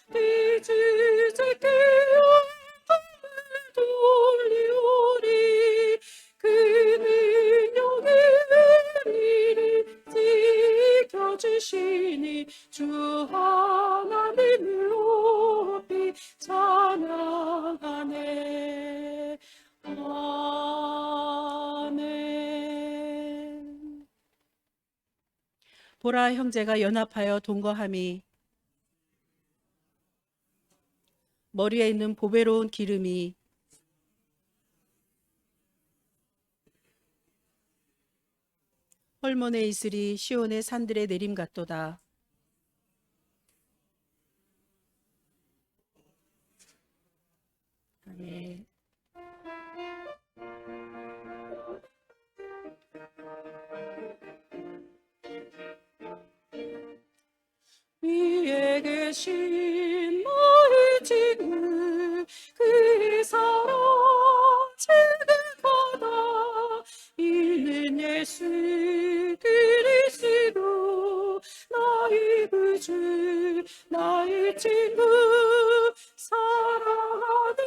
네 주제께 영광을 돌리오리. 그 능력이 우리를 지켜주시니 주 하나님을 높이 찬양하네. 아멘. 보라, 형제가 연합하여 동거함이 머리에 있는 보배로운 기름이 헐몬의 이슬이 시온의 산들의 내림 같도다. 아멘. 위에 계신 너의 친구 그 사랑 지극하다. 이는 예수 그리스도 나의 구주 나의 친구 사랑하는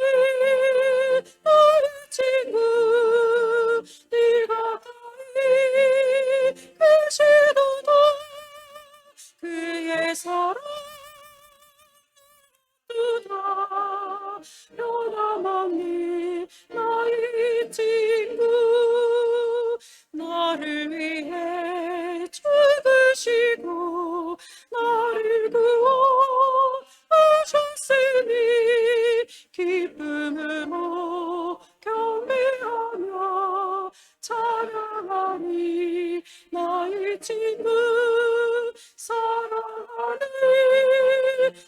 나의 친구 네 가까이 계시도다. 그의 사랑 두다 변함없니 나의 친구. 나를 위해 죽으시고 나를 구원하셨으니 기쁨으로 경배하며 찬양하니 나의 친구 사랑하는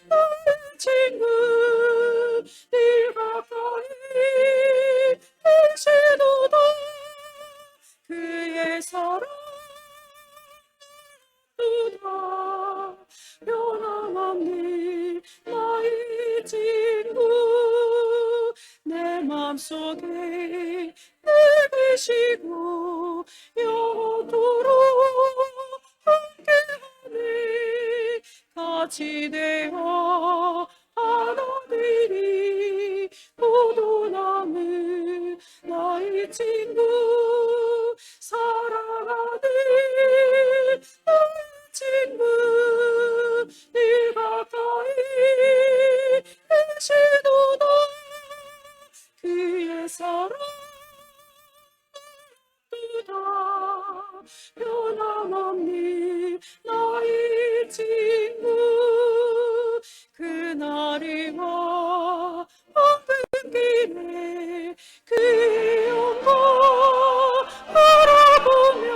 나의 친구 네 가까이 계시도다. 그의 사랑 두다 변함없니 나의 친구. 내 맘속에 늘 계시고 영원토록 함께하네. 같이 되어 하나들이 포도나무 나의 친구 사랑하는 나의 친구 네 가까이 계시도다. 그의 사랑 두다 변함없니 나의 친구. 그날이 와 황금길에 그의 영광 바라보며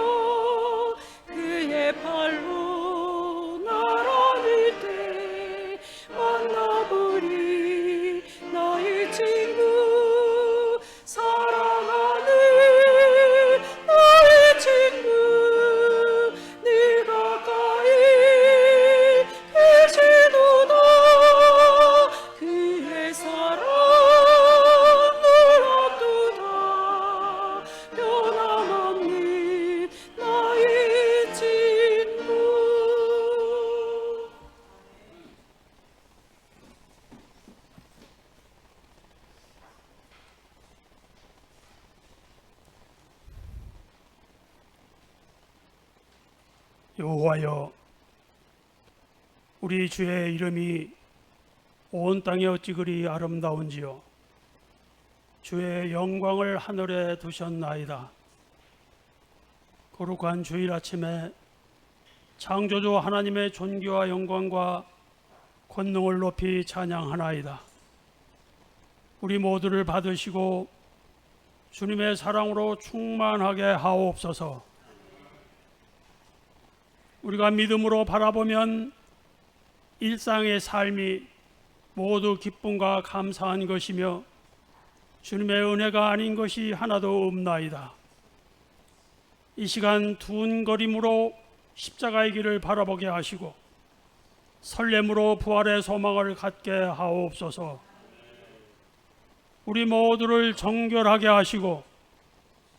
그의 발로 나라를 때 만나보리. 나의 친구 사랑하는 나의 친구 네 가까이 계시도다. 그의 사랑 늘 얻도다 변함없는 나의 친구. 여호와여, 우리 주의 이름이 온 땅에 어찌 그리 아름다운지요. 주의 영광을 하늘에 두셨나이다. 거룩한 주일 아침에 창조주 하나님의 존귀와 영광과 권능을 높이 찬양하나이다. 우리 모두를 받으시고 주님의 사랑으로 충만하게 하옵소서. 우리가 믿음으로 바라보면 일상의 삶이 모두 기쁨과 감사한 것이며 주님의 은혜가 아닌 것이 하나도 없나이다. 이 시간 두근거림으로 십자가의 길을 바라보게 하시고 설렘으로 부활의 소망을 갖게 하옵소서. 우리 모두를 정결하게 하시고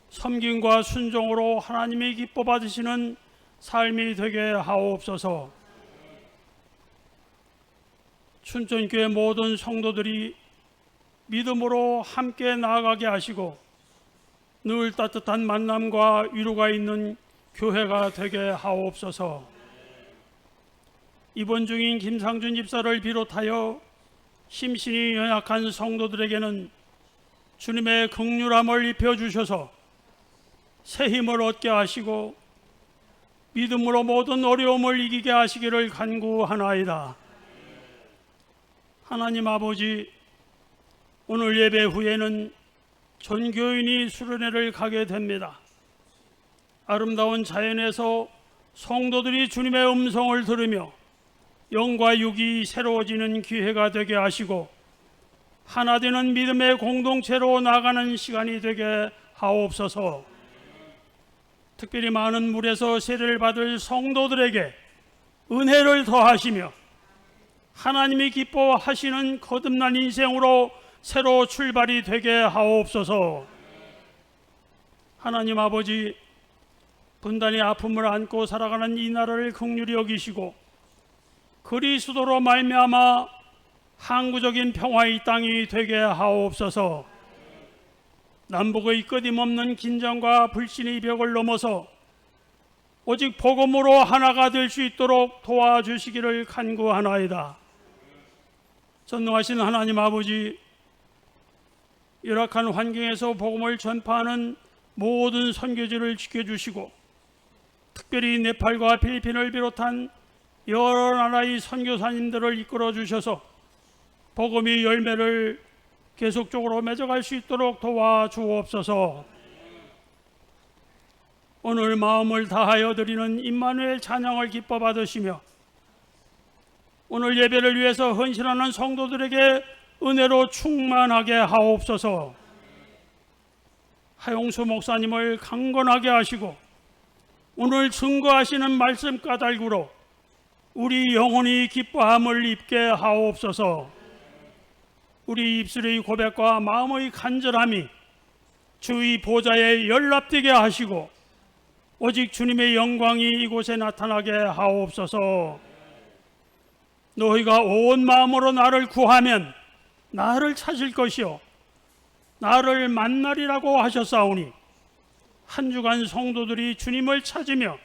섬김과 순종으로 하나님이 기뻐 받으시는 삶이 되게 하옵소서. 춘천교회 모든 성도들이 믿음으로 함께 나아가게 하시고 늘 따뜻한 만남과 위로가 있는 교회가 되게 하옵소서. 입원 중인 김상준 집사를 비롯하여 심신이 연약한 성도들에게는 주님의 긍휼함을 입혀주셔서 새 힘을 얻게 하시고 믿음으로 모든 어려움을 이기게 하시기를 간구하나이다. 하나님 아버지, 오늘 예배 후에는 전교인이 수련회를 가게 됩니다. 아름다운 자연에서 성도들이 주님의 음성을 들으며 영과 육이 새로워지는 기회가 되게 하시고 하나 되는 믿음의 공동체로 나가는 시간이 되게 하옵소서. 특별히 많은 물에서 세례를 받을 성도들에게 은혜를 더하시며 하나님이 기뻐하시는 거듭난 인생으로 새로 출발이 되게 하옵소서. 하나님 아버지, 분단의 아픔을 안고 살아가는 이 나라를 긍휼히 여기시고 그리스도로 말미암아 항구적인 평화의 땅이 되게 하옵소서. 남북의 끊임없는 긴장과 불신의 벽을 넘어서 오직 복음으로 하나가 될 수 있도록 도와주시기를 간구하나이다. 전능하신 하나님 아버지, 열악한 환경에서 복음을 전파하는 모든 선교지를 지켜주시고 특별히 네팔과 필리핀을 비롯한 여러 나라의 선교사님들을 이끌어 주셔서 복음의 열매를 계속적으로 맺어갈 수 있도록 도와주옵소서. 오늘 마음을 다하여 드리는 임마누엘 찬양을 기뻐 받으시며 오늘 예배를 위해서 헌신하는 성도들에게 은혜로 충만하게 하옵소서. 하용수 목사님을 강건하게 하시고 오늘 증거하시는 말씀 까닭으로 우리 영혼이 기뻐함을 입게 하옵소서. 우리 입술의 고백과 마음의 간절함이 주의 보좌에 연락되게 하시고 오직 주님의 영광이 이곳에 나타나게 하옵소서. 너희가 온 마음으로 나를 구하면 나를 찾을 것이요 나를 만나리라고 하셨사오니 한 주간 성도들이 주님을 찾으며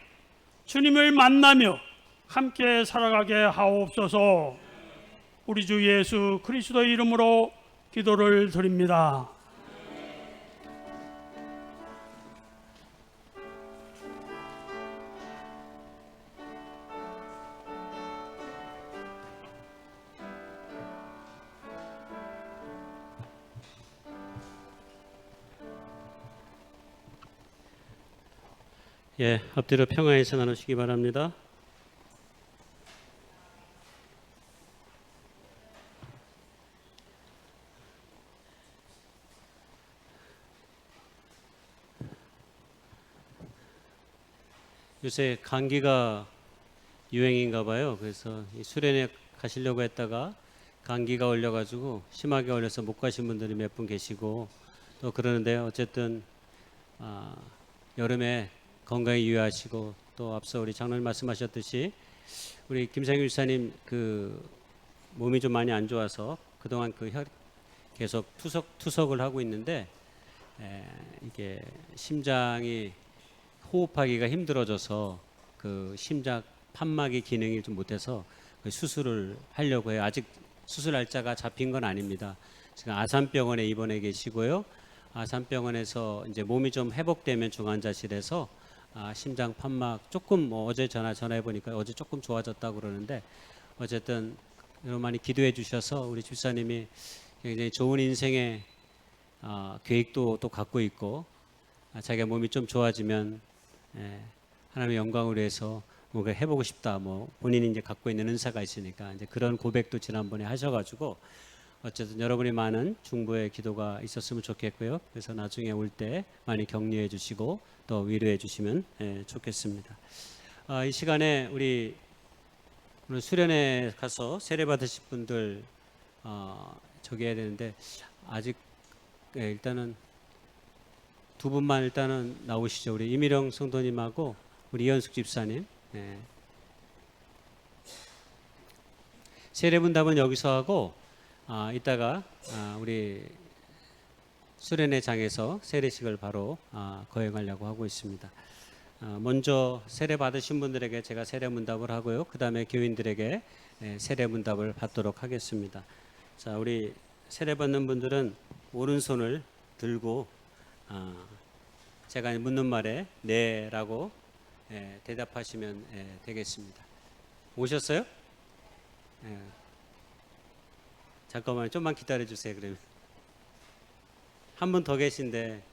주님을 만나며 함께 살아가게 하옵소서. 우리 주 예수 그리스도의 이름으로 기도를 드립니다. 예, 엎드려 평화에서 나누시기 바랍니다. 요새 감기가 유행인가 봐요. 그래서 이 수련회 가시려고 했다가 감기가 걸려가지고 심하게 걸려서 못 가신 분들이 몇 분 계시고 또 그러는데 어쨌든 여름에 건강에 유의하시고 또 앞서 우리 장로님 말씀하셨듯이 우리 김상규 집사님 그 몸이 좀 많이 안 좋아서 그동안 계속 투석을 하고 있는데 이게 심장이 호흡하기가 힘들어져서 그 심장 판막의 기능이 좀 못해서 그 수술을 하려고 해요. 아직 수술 날짜가 잡힌 건 아닙니다. 지금 아산병원에 입원해 계시고요. 아산병원에서 이제 몸이 좀 회복되면 중환자실에서 심장 판막 조금 어제 전화해 보니까 어제 조금 좋아졌다고 그러는데 어쨌든 여러분 많이 기도해 주셔서 우리 집사님이 굉장히 좋은 인생의 계획도 또 갖고 있고 자기가 몸이 좀 좋아지면 하나님의 영광을 위해서 뭔가 해보고 싶다. 본인이 이제 갖고 있는 은사가 있으니까 이제 그런 고백도 지난번에 하셔가지고 어쨌든 여러분이 많은 중보의 기도가 있었으면 좋겠고요. 그래서 나중에 올 때 많이 격려해 주시고 또 위로해 주시면 좋겠습니다. 이 시간에 우리 오늘 수련회 가서 세례 받으실 분들 저기 해야 되는데 아직 일단은 두 분만 일단은 나오시죠. 우리 이미령 성도님하고 우리 이현숙 집사님. 세례문답은 여기서 하고 이따가 우리 수련회 장에서 세례식을 바로 거행하려고 하고 있습니다. 먼저 세례 받으신 분들에게 제가 세례문답을 하고요. 그 다음에 교인들에게 세례문답을 받도록 하겠습니다. 자, 우리 세례 받는 분들은 오른손을 들고 제가 묻는 말에 네라고 대답하시면 되겠습니다. 오셨어요? 잠깐만 좀만 기다려 주세요. 그러면 한 분 더 계신데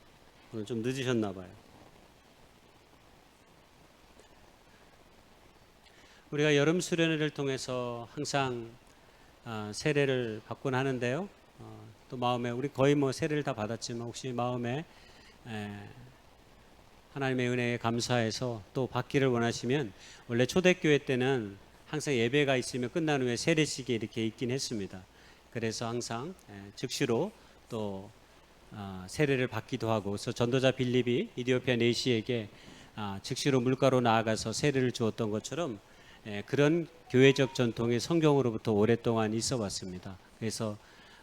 오늘 좀 늦으셨나 봐요. 우리가 여름 수련회를 통해서 항상 세례를 받곤 하는데요. 또 마음에 우리 거의 뭐 세례를 다 받았지만 혹시 마음에 하나님의 은혜에 감사해서 또 받기를 원하시면 원래 초대교회 때는 항상 예배가 있으면 끝난 후에 세례식이 이렇게 있긴 했습니다. 그래서 항상 즉시로 또 세례를 받기도 하고, 그래서 전도자 빌립이 이디오피아 내시에게 즉시로 물가로 나아가서 세례를 주었던 것처럼 그런 교회적 전통이 성경으로부터 오랫동안 있어 왔습니다. 그래서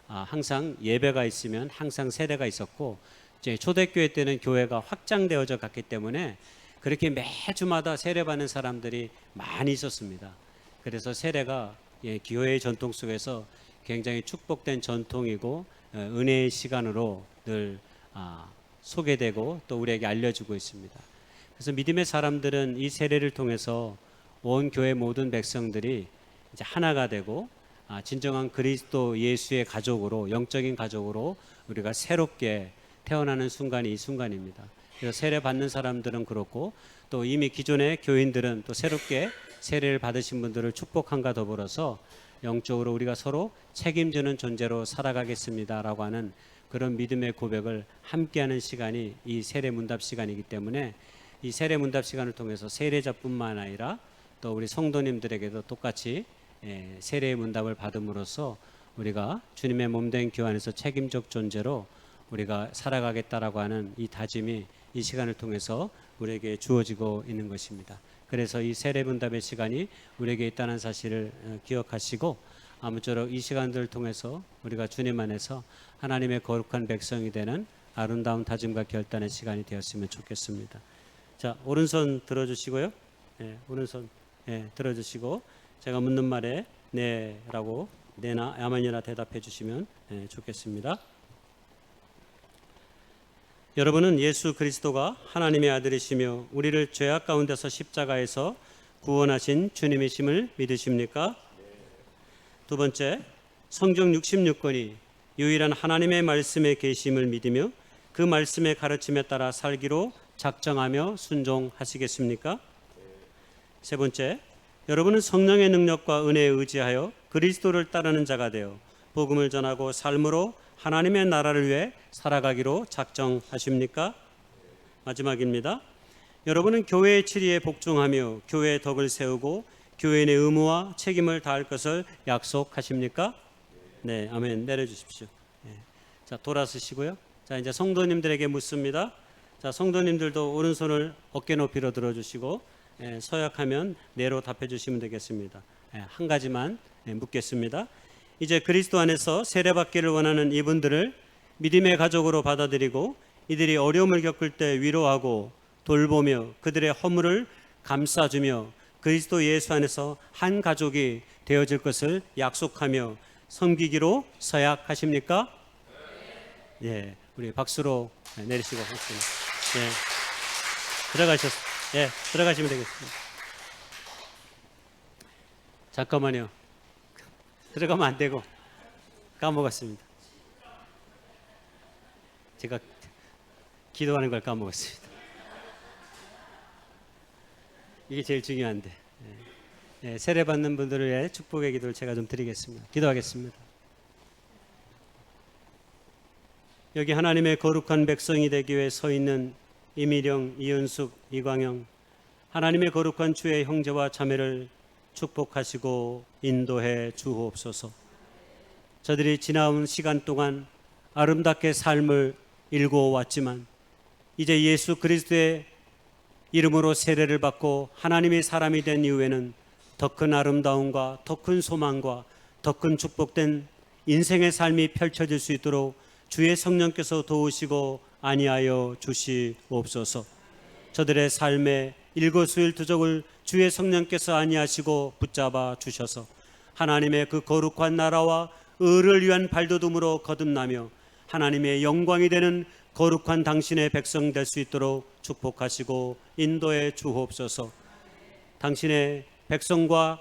항상 예배가 있으면 항상 세례가 있었고, 이제 초대교회 때는 교회가 확장되어져 갔기 때문에 그렇게 매주마다 세례받는 사람들이 많이 있었습니다. 그래서 세례가 교회의 전통 속에서 굉장히 축복된 전통이고 은혜의 시간으로 늘 소개되고 또 우리에게 알려주고 있습니다. 그래서 믿음의 사람들은 이 세례를 통해서 온 교회 모든 백성들이 이제 하나가 되고 진정한 그리스도 예수의 가족으로, 영적인 가족으로 우리가 새롭게 태어나는 순간이 이 순간입니다. 그래서 세례 받는 사람들은 그렇고, 또 이미 기존의 교인들은 또 새롭게 세례를 받으신 분들을 축복함과 더불어서 영적으로 우리가 서로 책임지는 존재로 살아가겠습니다라고 하는 그런 믿음의 고백을 함께하는 시간이 이 세례 문답 시간이기 때문에, 이 세례 문답 시간을 통해서 세례자뿐만 아니라 또 우리 성도님들에게도 똑같이 세례의 문답을 받음으로써 우리가 주님의 몸된 교회 안에서 책임적 존재로 우리가 살아가겠다라고 하는 이 다짐이 이 시간을 통해서 우리에게 주어지고 있는 것입니다. 그래서 이 세례 문답의 시간이 우리에게 있다는 사실을 기억하시고, 아무쪼록 이 시간들을 통해서 우리가 주님 안에서 하나님의 거룩한 백성이 되는 아름다운 다짐과 결단의 시간이 되었으면 좋겠습니다. 자, 오른손 들어주시고요. 오른손 들어주시고, 제가 묻는 말에 네라고, 네나 아멘이나 대답해 주시면 좋겠습니다. 여러분은 예수 그리스도가 하나님의 아들이시며 우리를 죄악 가운데서 십자가에서 구원하신 주님이심을 믿으십니까? 두 번째, 성경 66권이 유일한 하나님의 말씀의 계심을 믿으며 그 말씀의 가르침에 따라 살기로 작정하며 순종하시겠습니까? 세 번째, 여러분은 성령의 능력과 은혜에 의지하여 그리스도를 따르는 자가 되어 복음을 전하고 삶으로 하나님의 나라를 위해 살아가기로 작정하십니까? 마지막입니다. 여러분은 교회의 치리에 복종하며 교회의 덕을 세우고 교인의 의무와 책임을 다할 것을 약속하십니까? 네, 아멘. 내려주십시오. 자, 돌아서시고요. 자, 이제 성도님들에게 묻습니다. 자, 성도님들도 오른손을 어깨 높이로 들어주시고 서약하면 네로 답해 주시면 되겠습니다. 한 가지만 묻겠습니다. 이제 그리스도 안에서 세례받기를 원하는 이분들을 믿음의 가족으로 받아들이고 이들이 어려움을 겪을 때 위로하고 돌보며 그들의 허물을 감싸주며 그리스도 예수 안에서 한 가족이 되어질 것을 약속하며 섬기기로 서약하십니까? 예, 우리 박수로 내리시고 하겠습니다. 들어가시면 되겠습니다. 잠깐만요. 들어가면 안 되고 까먹었습니다. 제가 기도하는 걸 까먹었습니다. 이게 제일 중요한데. 세례 받는 분들을 위해 축복의 기도를 제가 좀 드리겠습니다. 기도하겠습니다. 여기 하나님의 거룩한 백성이 되기 위해 서 있는 이미령, 이은숙, 이광영, 하나님의 거룩한 주의 형제와 자매를 축복하시고 인도해 주옵소서. 저들이 지나온 시간 동안 아름답게 삶을 일구어왔지만 이제 예수 그리스도의 이름으로 세례를 받고 하나님의 사람이 된 이후에는 더 큰 아름다움과 더 큰 소망과 더 큰 축복된 인생의 삶이 펼쳐질 수 있도록 주의 성령께서 도우시고 안위하여 주시옵소서. 저들의 삶의 일거수일투족을 주의 성령께서 안위하시고 붙잡아 주셔서 하나님의 그 거룩한 나라와 의를 위한 발돋움으로 거듭나며 하나님의 영광이 되는 거룩한 당신의 백성 될 수 있도록 축복하시고 인도해 주옵소서. 당신의 백성과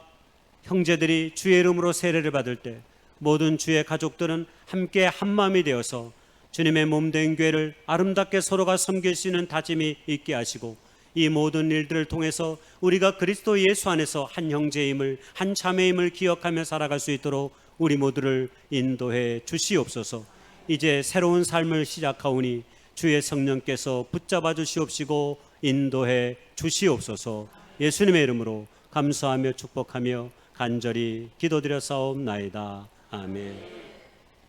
형제들이 주의 이름으로 세례를 받을 때 모든 주의 가족들은 함께 한마음이 되어서 주님의 몸된 교회를 아름답게 서로가 섬길 수 있는 다짐이 있게 하시고 이 모든 일들을 통해서 우리가 그리스도 예수 안에서 한 형제임을, 한 자매임을 기억하며 살아갈 수 있도록 우리 모두를 인도해 주시옵소서. 이제 새로운 삶을 시작하오니 주의 성령께서 붙잡아 주시옵시고 인도해 주시옵소서. 예수님의 이름으로 감사하며 축복하며 간절히 기도드려 싸움나이다. 아멘.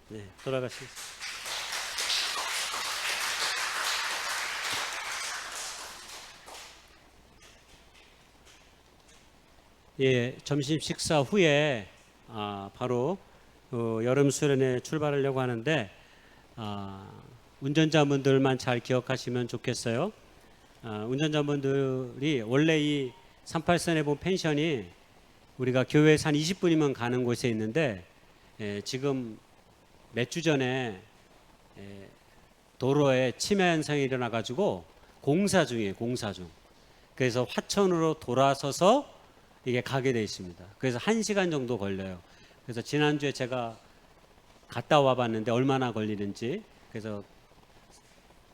네, 돌아가시겠습니다. 예, 점심 식사 후에 바로 여름 수련회 출발하려고 하는데 운전자분들만 잘 기억하시면 좋겠어요. 운전자분들이 원래 이 38선에 본 펜션이 우리가 교회에서 한 20분이면 가는 곳에 있는데 지금 몇 주 전에 도로에 침해 현상이 일어나 가지고 공사 중이에요. 공사 중. 그래서 화천으로 돌아서서 이게 가게 돼 있습니다. 그래서 1시간 정도 걸려요. 그래서 지난주에 제가 갔다 와 봤는데 얼마나 걸리는지, 그래서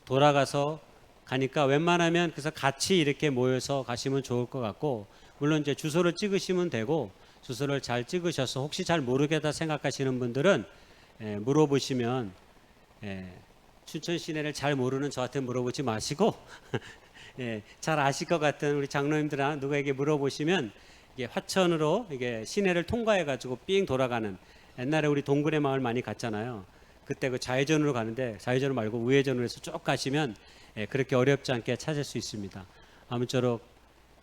돌아가서 가니까 웬만하면 그래서 같이 이렇게 모여서 가시면 좋을 것 같고, 물론 이제 주소를 찍으시면 되고, 주소를 잘 찍으셔서 혹시 잘 모르겠다 생각하시는 분들은 물어보시면, 춘천 시내를 잘 모르는 저한테 물어보지 마시고 잘 아실 것 같은 우리 장로님들이나 누구에게 물어보시면 이게 화천으로 이게 시내를 통과해 가지고 삥 돌아가는, 옛날에 우리 동굴의 마을 많이 갔잖아요. 그때 그 좌회전으로 가는데 좌회전 말고 우회전으로 해서 쭉 가시면 그렇게 어렵지 않게 찾을 수 있습니다. 아무쪼록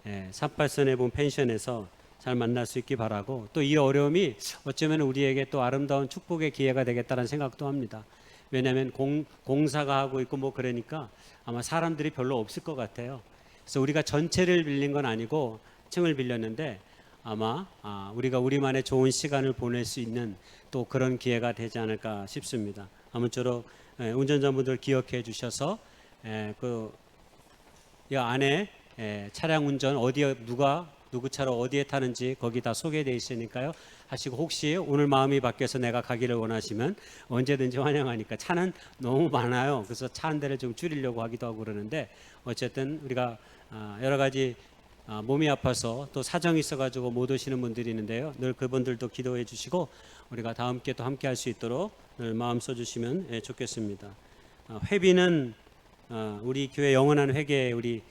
38선에 본 펜션에서 잘 만날 수 있기 바라고, 또 이 어려움이 어쩌면 우리에게 또 아름다운 축복의 기회가 되겠다는 생각도 합니다. 왜냐하면 공사가 하고 있고 뭐 그러니까 아마 사람들이 별로 없을 것 같아요. 그래서 우리가 전체를 빌린 건 아니고 층을 빌렸는데 아마 우리가 우리만의 좋은 시간을 보낼 수 있는 또 그런 기회가 되지 않을까 싶습니다. 아무쪼록 운전자분들 기억해 주셔서 이 안에 차량 운전 어디에 누구 차로 어디에 타는지 거기 다 소개되어 있으니까요. 하시고 혹시 오늘 마음이 바뀌어서 내가 가기를 원하시면 언제든지 환영하니까. 차는 너무 많아요. 그래서 차 한 대를 좀 줄이려고 하기도 하고 그러는데 어쨌든 우리가 여러 가지 몸이 아파서 또 사정이 있어가지고 못 오시는 분들이 있는데요. 늘 그분들도 기도해 주시고 우리가 다 함께 또 함께 할 수 있도록 늘 마음 써주시면 좋겠습니다. 회비는 우리 교회 영원한 회계 우리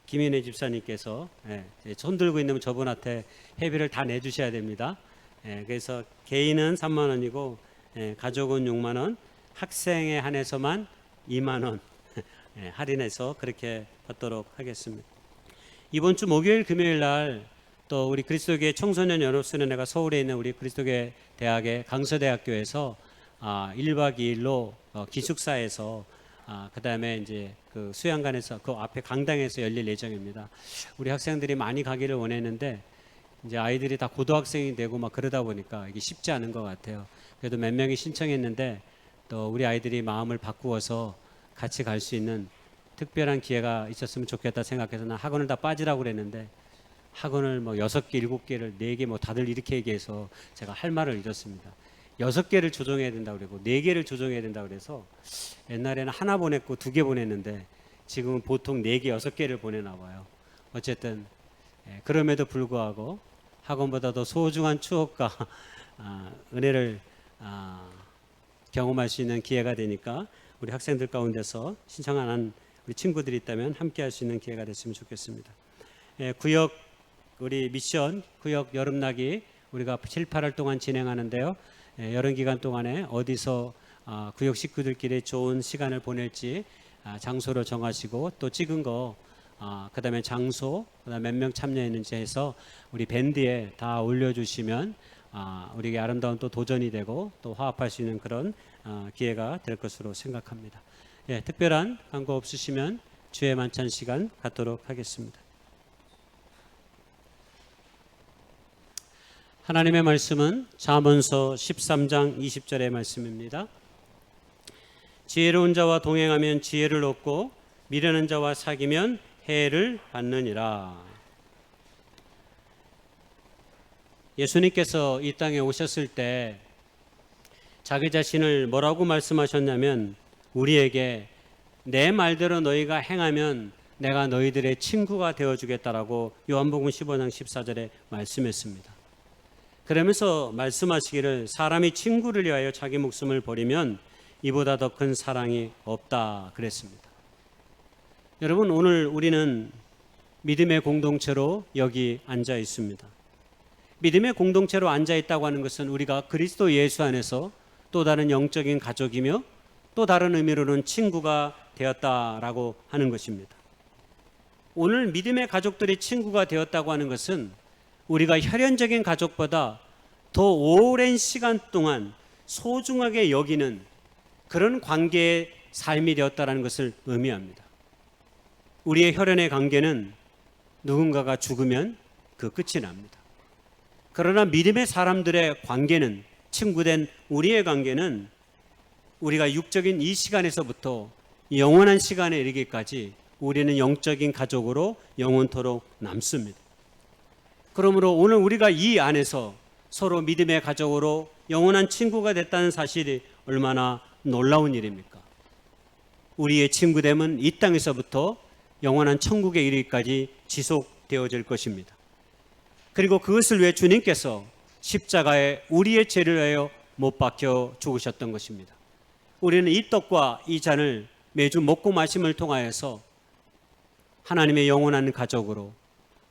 김인혜 집사님께서 손 들고 있는 저분한테 회비를 다 내주셔야 됩니다. 그래서 개인은 3만 원이고 가족은 6만 원, 학생에 한해서만 2만 원 할인해서 그렇게 받도록 하겠습니다. 이번 주 목요일 금요일 날 또 우리 그리스도교회 청소년 연합수련회가 서울에 있는 우리 그리스도교회 대학의 강서대학교에서 1박 2일로 기숙사에서 그다음에 이제 그 수양관에서 그 앞에 강당에서 열릴 예정입니다. 우리 학생들이 많이 가기를 원했는데 이제 아이들이 다 고등학생이 되고 막 그러다 보니까 이게 쉽지 않은 것 같아요. 그래도 몇 명이 신청했는데 또 우리 아이들이 마음을 바꾸어서 같이 갈 수 있는 특별한 기회가 있었으면 좋겠다 생각해서 나 학원을 다 빠지라고 그랬는데 학원을 뭐 6개, 7개를 4개 뭐 다들 이렇게 얘기해서 제가 할 말을 잃었습니다. 6개를 조정해야 된다고 그러고 4개를 조정해야 된다고 그래서 옛날에는 하나 보냈고 2개 보냈는데 지금은 보통 4개, 6개를 보내나 봐요. 어쨌든 그럼에도 불구하고 학원보다 더 소중한 추억과 은혜를 경험할 수 있는 기회가 되니까 우리 학생들 가운데서 신청한 우리 친구들이 있다면 함께 할 수 있는 기회가 됐으면 좋겠습니다. 구역 우리 미션 구역 여름나기 우리가 7, 8월 동안 진행하는데요. 여름 기간 동안에 어디서 구역 식구들끼리 좋은 시간을 보낼지 장소를 정하시고 또 찍은 거 그다음에 장소 그다음에 몇 명 참여했는지 해서 우리 밴드에 다 올려주시면 우리에게 아름다운 또 도전이 되고 또 화합할 수 있는 그런 기회가 될 것으로 생각합니다. 예, 특별한 광고 없으시면 주의 만찬 시간 갖도록 하겠습니다. 하나님의 말씀은 잠언서 13장 20절의 말씀입니다. 지혜로운 자와 동행하면 지혜를 얻고 미련한 자와 사귀면 해를 받느니라. 예수님께서 이 땅에 오셨을 때 자기 자신을 뭐라고 말씀하셨냐면 우리에게 내 말대로 너희가 행하면 내가 너희들의 친구가 되어주겠다라고 요한복음 15장 14절에 말씀했습니다. 그러면서 말씀하시기를 사람이 친구를 위하여 자기 목숨을 버리면 이보다 더 큰 사랑이 없다 그랬습니다. 여러분, 오늘 우리는 믿음의 공동체로 여기 앉아 있습니다. 믿음의 공동체로 앉아 있다고 하는 것은 우리가 그리스도 예수 안에서 또 다른 영적인 가족이며 또 다른 의미로는 친구가 되었다라고 하는 것입니다. 오늘 믿음의 가족들이 친구가 되었다고 하는 것은 우리가 혈연적인 가족보다 더 오랜 시간 동안 소중하게 여기는 그런 관계의 삶이 되었다는 것을 의미합니다. 우리의 혈연의 관계는 누군가가 죽으면 그 끝이 납니다. 그러나 믿음의 사람들의 관계는, 친구된 우리의 관계는 우리가 육적인 이 시간에서부터 영원한 시간에 이르기까지 우리는 영적인 가족으로 영원토록 남습니다. 그러므로 오늘 우리가 이 안에서 서로 믿음의 가족으로 영원한 친구가 됐다는 사실이 얼마나 놀라운 일입니까? 우리의 친구됨은 이 땅에서부터 영원한 천국에 이르기까지 지속되어질 것입니다. 그리고 그것을 위해 주님께서 십자가에 우리의 죄를 위하여 못 박혀 죽으셨던 것입니다. 우리는 이 떡과 이 잔을 매주 먹고 마심을 통하여서 하나님의 영원한 가족으로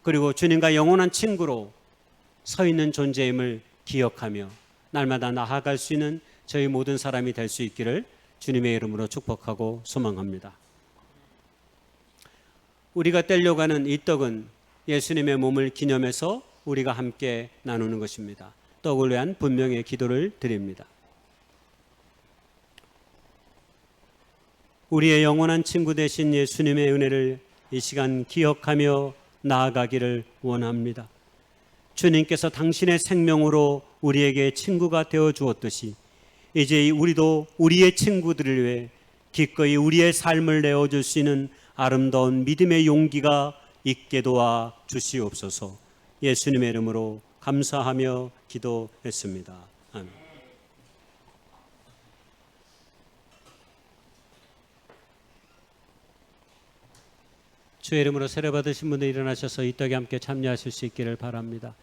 그리고 주님과 영원한 친구로 서 있는 존재임을 기억하며 날마다 나아갈 수 있는 저희 모든 사람이 될 수 있기를 주님의 이름으로 축복하고 소망합니다. 우리가 떼려가는 이 떡은 예수님의 몸을 기념해서 우리가 함께 나누는 것입니다. 떡을 위한 분명의 기도를 드립니다. 우리의 영원한 친구 되신 예수님의 은혜를 이 시간 기억하며 나아가기를 원합니다. 주님께서 당신의 생명으로 우리에게 친구가 되어 주었듯이 이제 우리도 우리의 친구들을 위해 기꺼이 우리의 삶을 내어줄 수 있는 아름다운 믿음의 용기가 있게 도와 주시옵소서. 예수님의 이름으로 감사하며 기도했습니다. 아멘. 주의 이름으로 세례 받으신 분들 일어나셔서 이 떡에 함께 참여하실 수 있기를 바랍니다.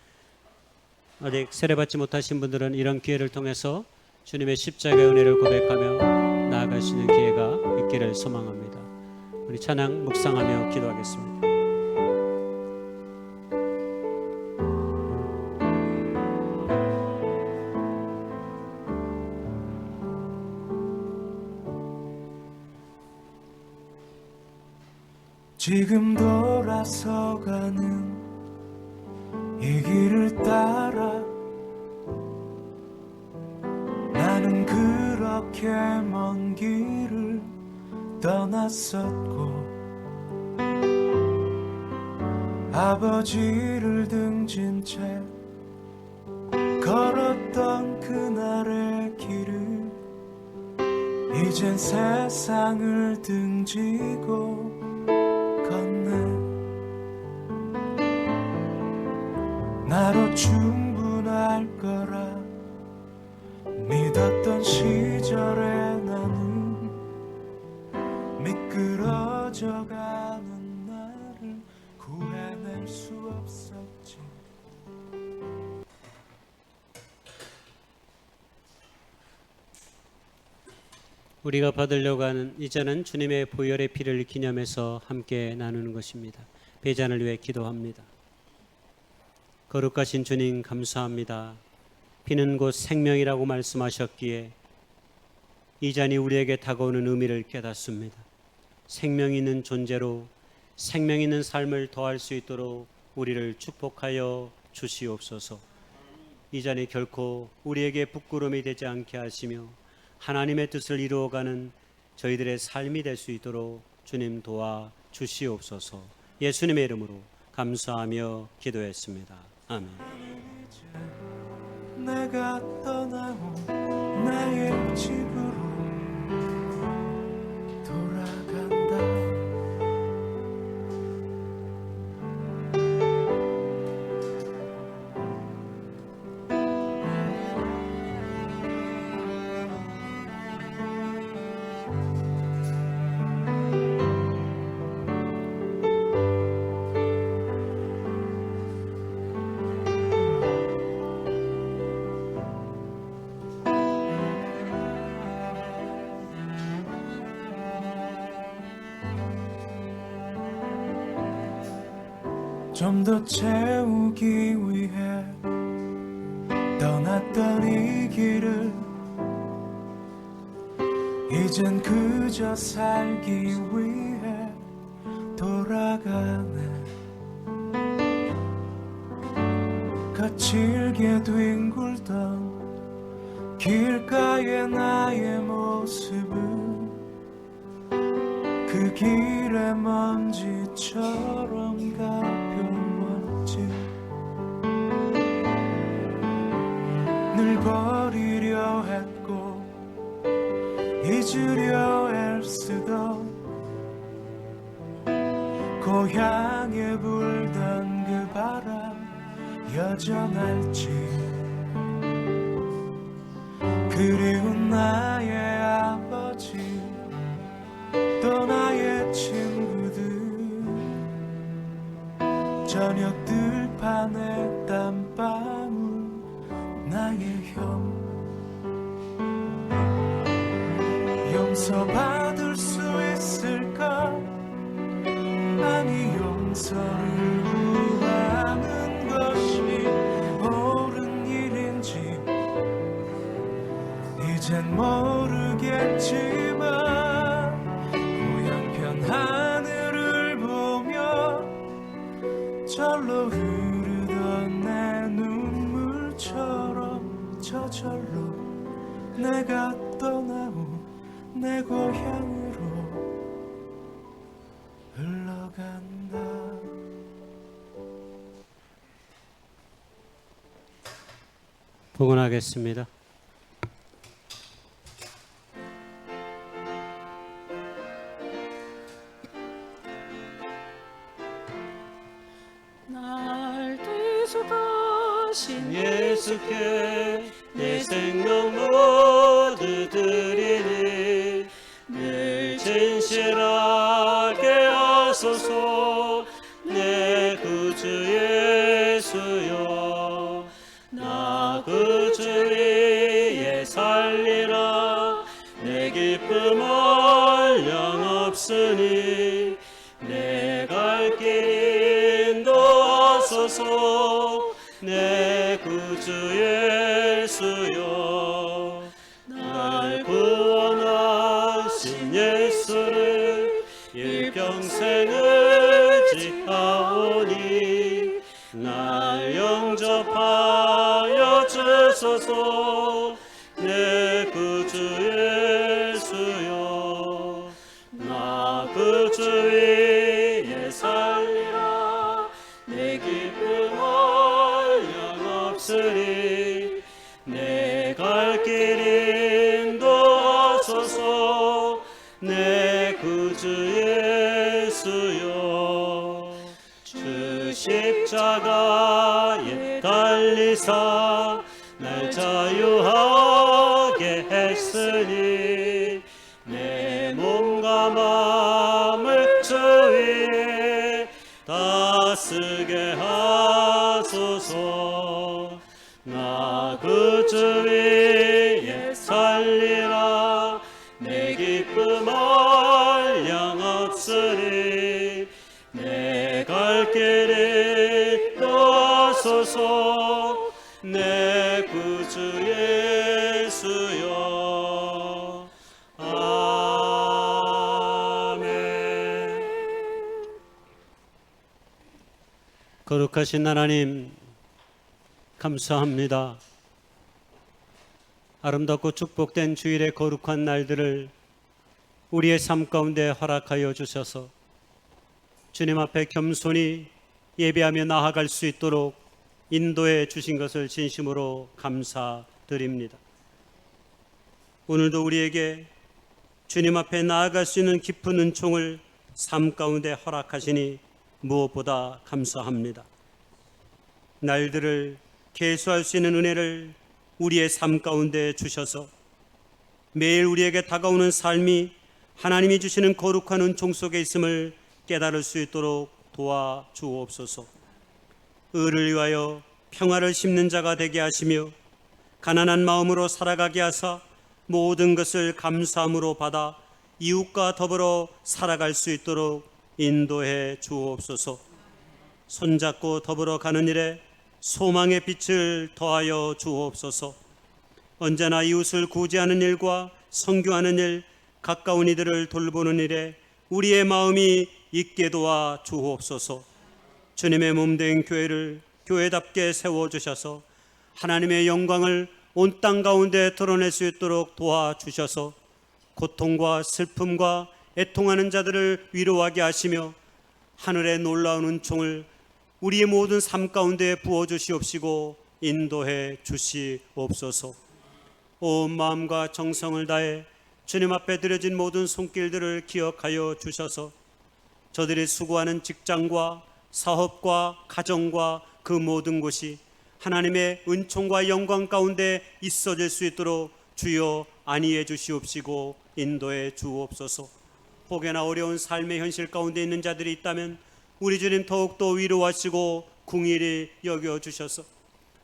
아직 세례 받지 못하신 분들은 이런 기회를 통해서 주님의 십자가의 은혜를 고백하며 나아갈 수 있는 기회가 있기를 소망합니다. 우리 찬양 묵상하며 기도하겠습니다. 지금 돌아서가는 이 길을 따라 나는 그렇게 먼 길을 떠났었고 아버지를 등진 채 걸었던 그날의 길을 이젠 세상을 등지고 나로 충분할 거라 믿었던 시절에 나는 미끄러져가는 나를 구해낼 수 없었지. 우리가 받으려고 하는 이제는 주님의 보혈의 피를 기념해서 함께 나누는 것입니다. 배잔을 위해 기도합니다. 거룩하신 주님 감사합니다. 피는 곧 생명이라고 말씀하셨기에 이 잔이 우리에게 다가오는 의미를 깨닫습니다. 생명 있는 존재로 생명 있는 삶을 더할 수 있도록 우리를 축복하여 주시옵소서. 이 자리 결코 우리에게 부끄러움이 되지 않게 하시며 하나님의 뜻을 이루어가는 저희들의 삶이 될 수 있도록 주님 도와 주시옵소서. 예수님의 이름으로 감사하며 기도했습니다. 아멘. 내가 떠나온 나의 집으로 돌아간다. 좀 더 채우기 위해 떠났던 이 길을 이젠 그저 살기 위해 돌아가네. 거칠게 뒹굴던 길가의 나의 모습은 그 길의 먼지처럼 가벼웠지. 늘 버리려 했고 잊으려 애쓰던 고향에 불던 그 바람 여전할지. 그리운 나의 아버지 또 나의 친구들 저녁 들판에 땀방울 나의 형 용서받을 수 있을까? 아니 용서를 구하는 것이 옳은 일인지 이젠 모르겠지만 고향편 하늘을 보며 절로 흐르던 내 눈물처럼 저절로 내가 떠나온 내 고향으로 흘러간다. 복원하겠습니다. 날 되찾으신 예수께 내 생명 모두 드리니 늘 진실하게 하소서. 내 구주 예수여 나 구주 위에 살리라. 내 기쁨 한량없으니 내 갈 길 인도하소서. 내 구주 예수여 날 구원하신 예수를 일평생을 지하오니 날 영접하여 주소서. 내 구주 예수여 나 구주 위에 살리라. 내 기쁨 한량없으니 내 갈 길 인도하소서. 내 구주 예수여 주 십자가에 달리사 날 자유하게 했으니 내 몸과 마음을 주 위에 다스게 하소서. 나 구주 위에 살리라. 내 기쁨 한량없으니 내 갈 길을 인도하소서. 내 구주 예수여 아멘. 거룩하신 하나님, 감사합니다. 아름답고 축복된 주일의 거룩한 날들을 우리의 삶 가운데 허락하여 주셔서 주님 앞에 겸손히 예배하며 나아갈 수 있도록 인도해 주신 것을 진심으로 감사드립니다. 오늘도 우리에게 주님 앞에 나아갈 수 있는 깊은 은총을 삶 가운데 허락하시니 무엇보다 감사합니다. 날들을 계수할 수 있는 은혜를 우리의 삶 가운데 주셔서 매일 우리에게 다가오는 삶이 하나님이 주시는 거룩한 은총 속에 있음을 깨달을 수 있도록 도와주옵소서. 의를 위하여 평화를 심는 자가 되게 하시며 가난한 마음으로 살아가게 하사 모든 것을 감사함으로 받아 이웃과 더불어 살아갈 수 있도록 인도해 주옵소서. 손잡고 더불어 가는 일에 소망의 빛을 더하여 주옵소서. 언제나 이웃을 구제하는 일과 선교하는 일, 가까운 이들을 돌보는 일에 우리의 마음이 있게 도와 주옵소서. 주님의 몸된 교회를 교회답게 세워주셔서 하나님의 영광을 온 땅 가운데 드러낼 수 있도록 도와주셔서 고통과 슬픔과 애통하는 자들을 위로하게 하시며 하늘의 놀라운 은총을 우리의 모든 삶 가운데 부어주시옵시고 인도해 주시옵소서. 온 마음과 정성을 다해 주님 앞에 드려진 모든 손길들을 기억하여 주셔서 저들이 수고하는 직장과 사업과 가정과 그 모든 곳이 하나님의 은총과 영광 가운데 있어질 수 있도록 주여 안위해 주시옵시고 인도해 주옵소서. 혹여나 어려운 삶의 현실 가운데 있는 자들이 있다면 우리 주님 더욱더 위로하시고 긍휼히 여겨주셔서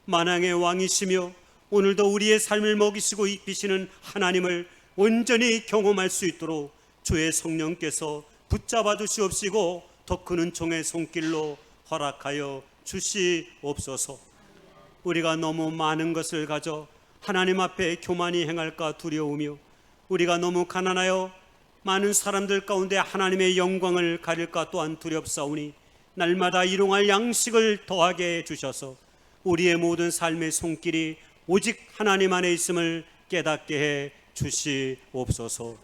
만왕의 왕이시며 오늘도 우리의 삶을 먹이시고 입히시는 하나님을 온전히 경험할 수 있도록 주의 성령께서 붙잡아 주시옵시고 더 큰 은총의 손길로 허락하여 주시옵소서. 우리가 너무 많은 것을 가져 하나님 앞에 교만히 행할까 두려우며 우리가 너무 가난하여 많은 사람들 가운데 하나님의 영광을 가릴까 또한 두렵사오니 날마다 일용할 양식을 더하게 해주셔서 우리의 모든 삶의 손길이 오직 하나님 안에 있음을 깨닫게 해 주시옵소서.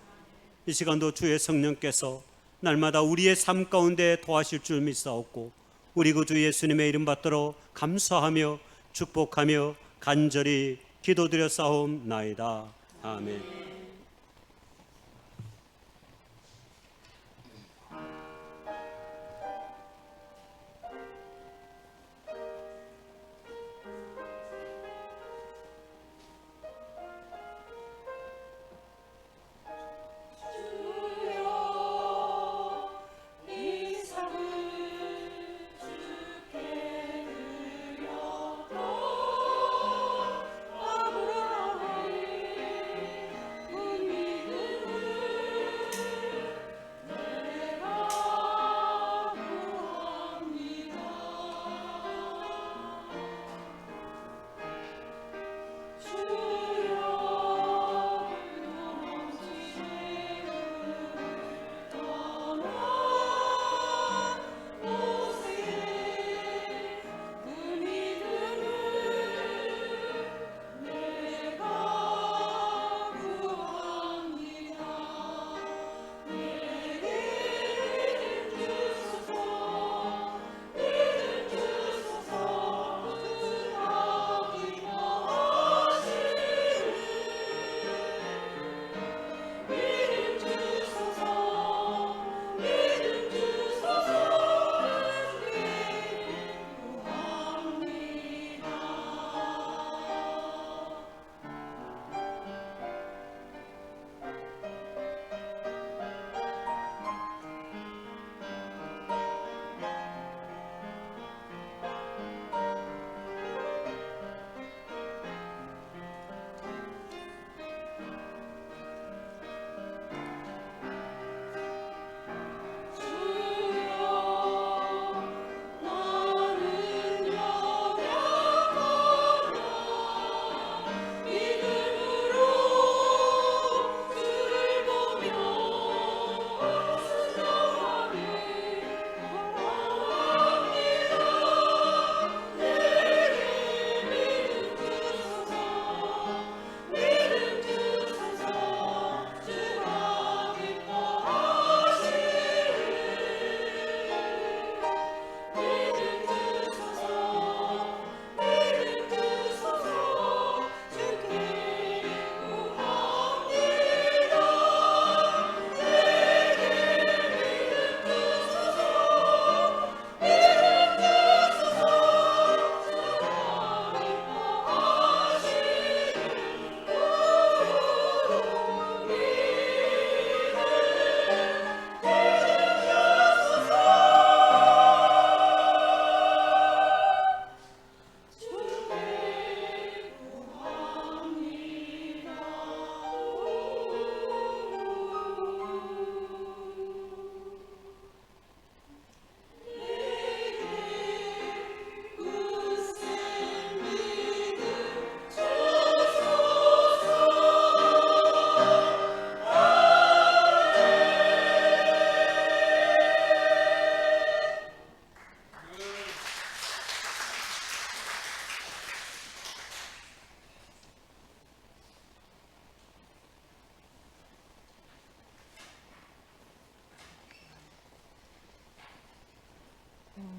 이 시간도 주의 성령께서 날마다 우리의 삶 가운데 도하실 줄 믿사옵고 우리 구주 예수님의 이름 받들어 감사하며 축복하며 간절히 기도드려 싸움나이다. 아멘.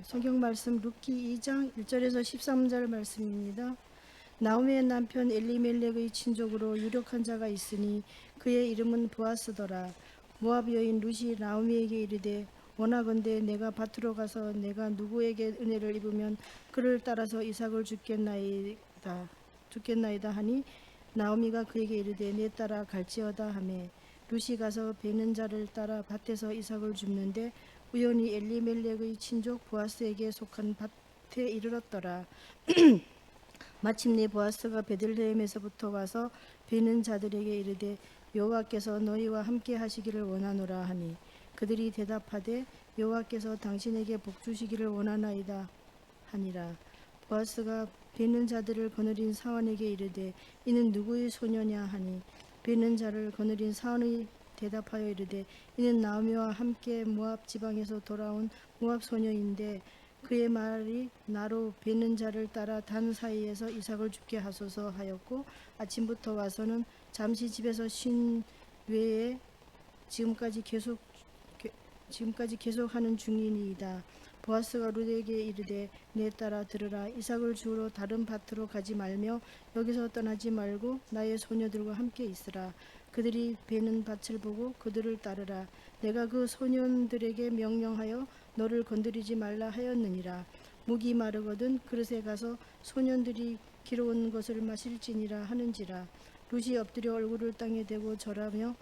성경 말씀 룻기 2장 1절에서 13절 말씀입니다. 나오미의 남편 엘리멜렉의 친족으로 유력한 자가 있으니 그의 이름은 보아스더라. 모압 여인 룻이 나오미에게 이르되 원하건대 내가 밭으로 가서 내가 누구에게 은혜를 입으면 그를 따라서 이삭을 죽겠나이다 하니 나오미가 그에게 이르되 내 따라 갈지어다 하매 룻이 가서 베는 자를 따라 밭에서 이삭을 줍는데 우연히 엘리멜렉의 친족 보아스에게 속한 밭에 이르렀더라. 마침내 보아스가 베들레헴에서부터 와서 베는 자들에게 이르되 여호와께서 너희와 함께 하시기를 원하노라 하니 그들이 대답하되 여호와께서 당신에게 복 주시기를 원하나이다 하니라. 보아스가 베는 자들을 거느린 사원에게 이르되 이는 누구의 소녀냐 하니 베는 자를 거느린 사원이 대답하여 이르되 이는 나오미와 함께 모압 지방에서 돌아온 모압 소녀인데 그의 말이 나로 베는 자를 따라 단 사이에서 이삭을 죽게 하소서 하였고 아침부터 와서는 잠시 집에서 쉰 외에 지금까지 계속하는 중이니이다. 보아스가 룻에게 이르되 내 따라 들으라. 이삭을 주우러 다른 밭으로 가지 말며 여기서 떠나지 말고 나의 소녀들과 함께 있으라. 그들이 베는 밭을 보고 그들을 따르라. 내가 그 소년들에게 명령하여 너를 건드리지 말라 하였느니라. 목이 마르거든 그릇에 가서 소년들이 기러온 것을 마실지니라 하는지라. 룻이 엎드려 얼굴을 땅에 대고 절하며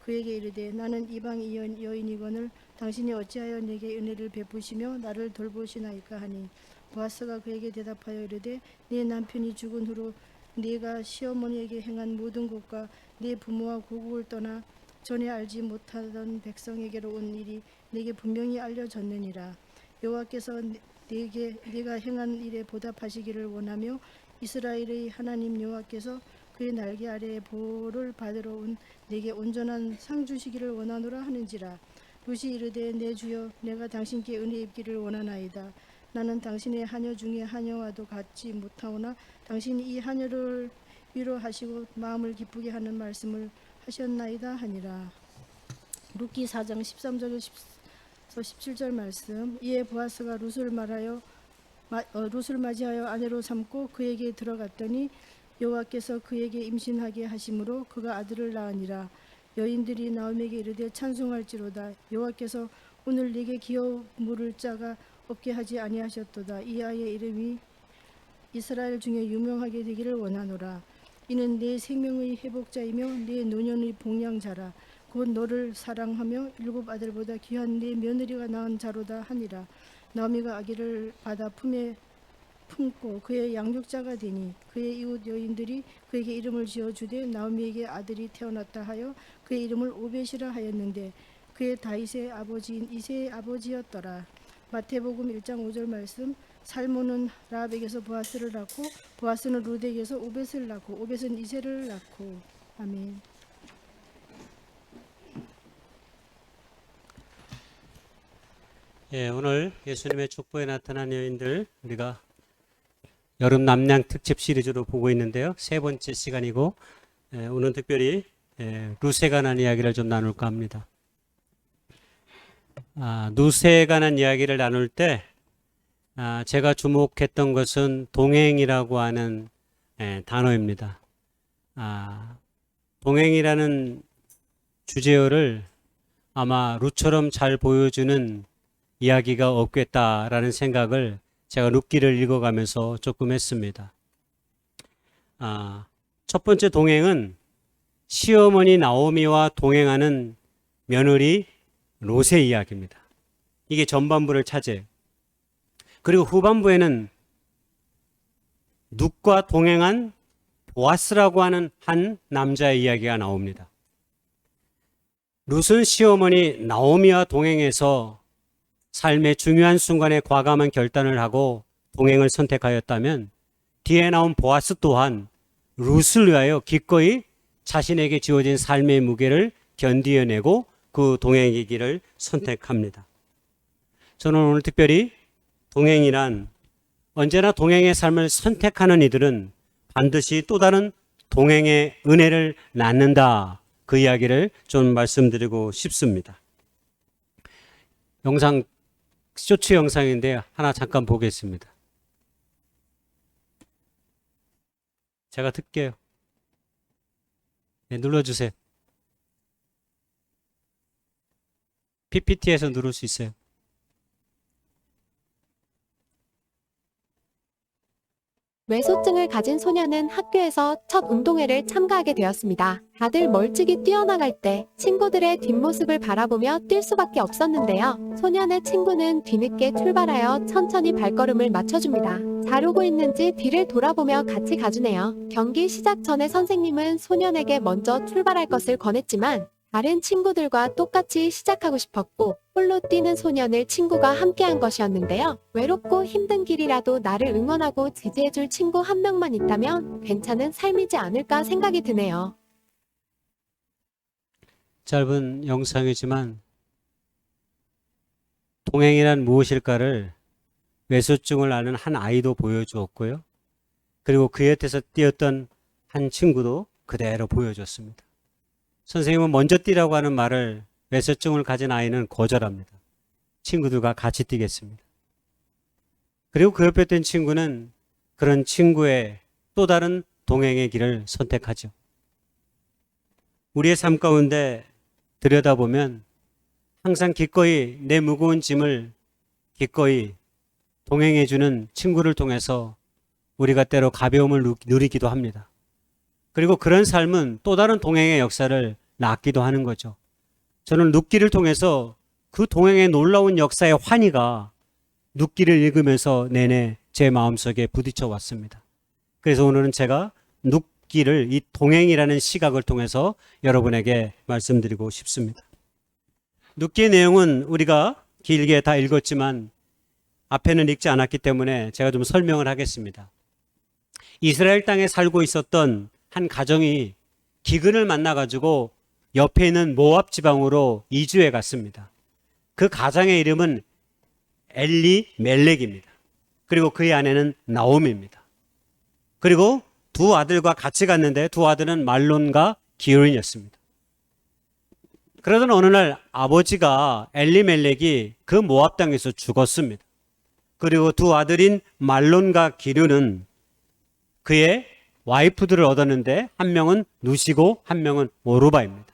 그에게 이르되 나는 이방 여인이거늘 당신이 어찌하여 내게 은혜를 베푸시며 나를 돌보시나이까 하니 보아스가 그에게 대답하여 이르되 네 남편이 죽은 후로 네가 시어머니에게 행한 모든 것과 네 부모와 고국을 떠나 전에 알지 못하던 백성에게로 온 일이 네게 분명히 알려졌느니라. 여호와께서 네가 행한 일에 보답하시기를 원하며 이스라엘의 하나님 여호와께서 그의 날개 아래에 보를 받으러 온 네게 온전한 상 주시기를 원하노라 하는지라. 룻이 이르되 내 주여 내가 당신께 은혜 입기를 원하나이다. 나는 당신의 하녀 중에 하녀와도 같지 못하오나 당신이 이 하녀를 위로하시고 마음을 기쁘게 하는 말씀을 하셨나이다 하니라. 룻기 4장 13절에서 17절 말씀. 이에 보아스가 룻을 맞이하여 아내로 삼고 그에게 들어갔더니 여호와께서 그에게 임신하게 하심으로 그가 아들을 낳으니라. 여인들이 나오미에게 이르되 찬송할지로다. 여호와께서 오늘 네게 기어 물을 자가 없게 하지 아니하셨도다. 이 아이의 이름이 이스라엘 중에 유명하게 되기를 원하노라. 이는 내 생명의 회복자이며 내 노년의 복량자라. 곧 너를 사랑하며 7 아들보다 귀한 내 며느리가 낳은 자로다 하니라. 나오미가 아기를 받아 품에 품고 그의 양육자가 되니 그의 이웃 여인들이 그에게 이름을 지어주되 나오미에게 아들이 태어났다 하여 그의 이름을 오벳이라 하였는데 그의 다윗의 아버지인 이새의 아버지였더라. 마태복음 1장 5절 말씀. 살모는 라합에게서 보아스를 낳고 보아스는 룻에게서 오벳을 낳고 오벳은 이새를 낳고. 아멘. 예, 오늘 예수님의 축복에 나타난 여인들 우리가 여름 남양 특집 시리즈로 보고 있는데요. 3번째 시간이고 오늘 특별히 룻에 관한 이야기를 좀 나눌까 합니다. 룻에 관한 이야기를 나눌 때 제가 주목했던 것은 동행이라고 하는 단어입니다. 동행이라는 주제어를 아마 룻처럼 잘 보여주는 이야기가 없겠다라는 생각을 제가 룻기를 읽어가면서 조금 했습니다. 첫 번째 동행은 시어머니 나오미와 동행하는 며느리 롯의 이야기입니다. 이게 전반부를 차지해요. 그리고 후반부에는 룻과 동행한 보아스라고 하는 한 남자의 이야기가 나옵니다. 룻은 시어머니 나오미와 동행해서 삶의 중요한 순간에 과감한 결단을 하고 동행을 선택하였다면 뒤에 나온 보아스 또한 룻을 위하여 기꺼이 자신에게 지어진 삶의 무게를 견디어내고 그 동행의 길을 선택합니다. 저는 오늘 특별히 동행이란 언제나 동행의 삶을 선택하는 이들은 반드시 또 다른 동행의 은혜를 낳는다. 그 이야기를 좀 말씀드리고 싶습니다. 영상 쇼츠 영상인데 하나 잠깐 보겠습니다. 제가 틀게요. 네, 눌러주세요. PPT에서 누를 수 있어요. 뇌소증을 가진 소녀는 학교에서 첫 운동회를 참가하게 되었습니다. 다들 멀찍이 뛰어나갈 때 친구들의 뒷모습을 바라보며 뛸 수밖에 없었는데요. 소년의 친구는 뒤늦게 출발하여 천천히 발걸음을 맞춰줍니다. 잘 오고 있는지 뒤를 돌아보며 같이 가주네요. 경기 시작 전에 선생님은 소년에게 먼저 출발할 것을 권했지만 다른 친구들과 똑같이 시작하고 싶었고 홀로 뛰는 소년을 친구가 함께한 것이었는데요. 외롭고 힘든 길이라도 나를 응원하고 지지해줄 친구 한 명만 있다면 괜찮은 삶이지 않을까 생각이 드네요. 짧은 영상이지만 동행이란 무엇일까를 외소증을 아는 한 아이도 보여주었고요. 그리고 그 옆에서 뛰었던 한 친구도 그대로 보여줬습니다. 선생님은 먼저 뛰라고 하는 말을 외소증을 가진 아이는 거절합니다. 친구들과 같이 뛰겠습니다. 그리고 그 옆에 있던 친구는 그런 친구의 또 다른 동행의 길을 선택하죠. 우리의 삶 가운데 들여다보면 항상 기꺼이 내 무거운 짐을 기꺼이 동행해주는 친구를 통해서 우리가 때로 가벼움을 누리기도 합니다. 그리고 그런 삶은 또 다른 동행의 역사를 낳기도 하는 거죠. 저는 눕기를 통해서 그 동행의 놀라운 역사의 환희가 눕기를 읽으면서 내내 제 마음속에 부딪혀 왔습니다. 그래서 오늘은 제가 눕기를 이 동행이라는 시각을 통해서 여러분에게 말씀드리고 싶습니다. 눕기의 내용은 우리가 길게 다 읽었지만 앞에는 읽지 않았기 때문에 제가 좀 설명을 하겠습니다. 이스라엘 땅에 살고 있었던 한 가정이 기근을 만나가지고 옆에 있는 모압 지방으로 이주해 갔습니다. 그 가정의 이름은 엘리멜렉입니다. 그리고 그의 아내는 나오미입니다. 그리고 두 아들과 같이 갔는데 두 아들은 말론과 기론이었습니다. 그러던 어느 날 아버지가 엘리멜렉이 그 모압 땅에서 죽었습니다. 그리고 두 아들인 말론과 기론은 그의 와이프들을 얻었는데 한 명은 누시고 한 명은 오르바입니다.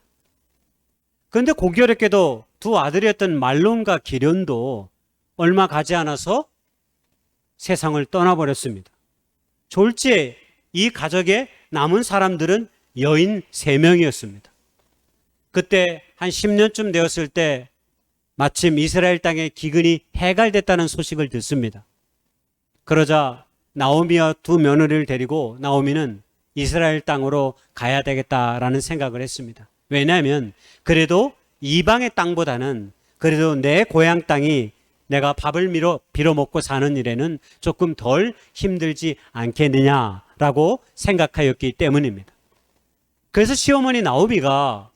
그런데 공교롭게도 두 아들이었던 말론과 기련도 얼마 가지 않아서 세상을 떠나버렸습니다. 졸지에 이 가족의 남은 사람들은 여인 3명이었습니다. 그때 한 10년쯤 되었을 때 마침 이스라엘 땅에 기근이 해갈됐다는 소식을 듣습니다. 그러자 나오미와 두 며느리를 데리고 나오미는 이스라엘 땅으로 가야 되겠다라는 생각을 했습니다. 왜냐하면 그래도 이방의 땅보다는 그래도 내 고향 땅이 내가 밥을 빌어 먹고 사는 일에는 조금 덜 힘들지 않겠느냐라고 생각하였기 때문입니다. 그래서 시어머니 나오미가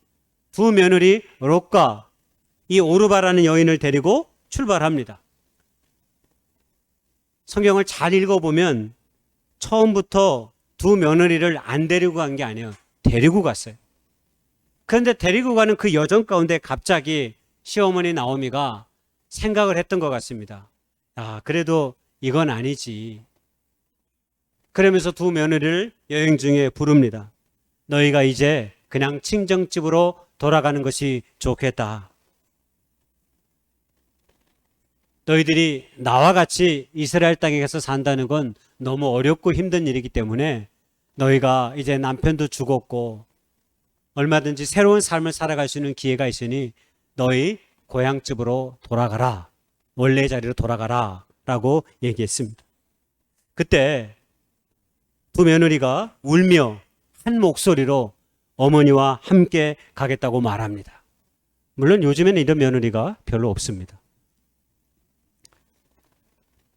두 며느리 롯과 이 오르바라는 여인을 데리고 출발합니다. 성경을 잘 읽어보면 처음부터 두 며느리를 안 데리고 간 게 아니에요. 데리고 갔어요. 그런데 데리고 가는 그 여정 가운데 갑자기 시어머니 나오미가 생각을 했던 것 같습니다. 아, 그래도 이건 아니지. 그러면서 두 며느리를 여행 중에 부릅니다. 너희가 이제 그냥 친정집으로 돌아가는 것이 좋겠다. 너희들이 나와 같이 이스라엘 땅에 가서 산다는 건 너무 어렵고 힘든 일이기 때문에 너희가 이제 남편도 죽었고 얼마든지 새로운 삶을 살아갈 수 있는 기회가 있으니 너희 고향집으로 돌아가라. 원래 자리로 돌아가라. 라고 얘기했습니다. 그때 두 며느리가 울며 한 목소리로 어머니와 함께 가겠다고 말합니다. 물론 요즘에는 이런 며느리가 별로 없습니다.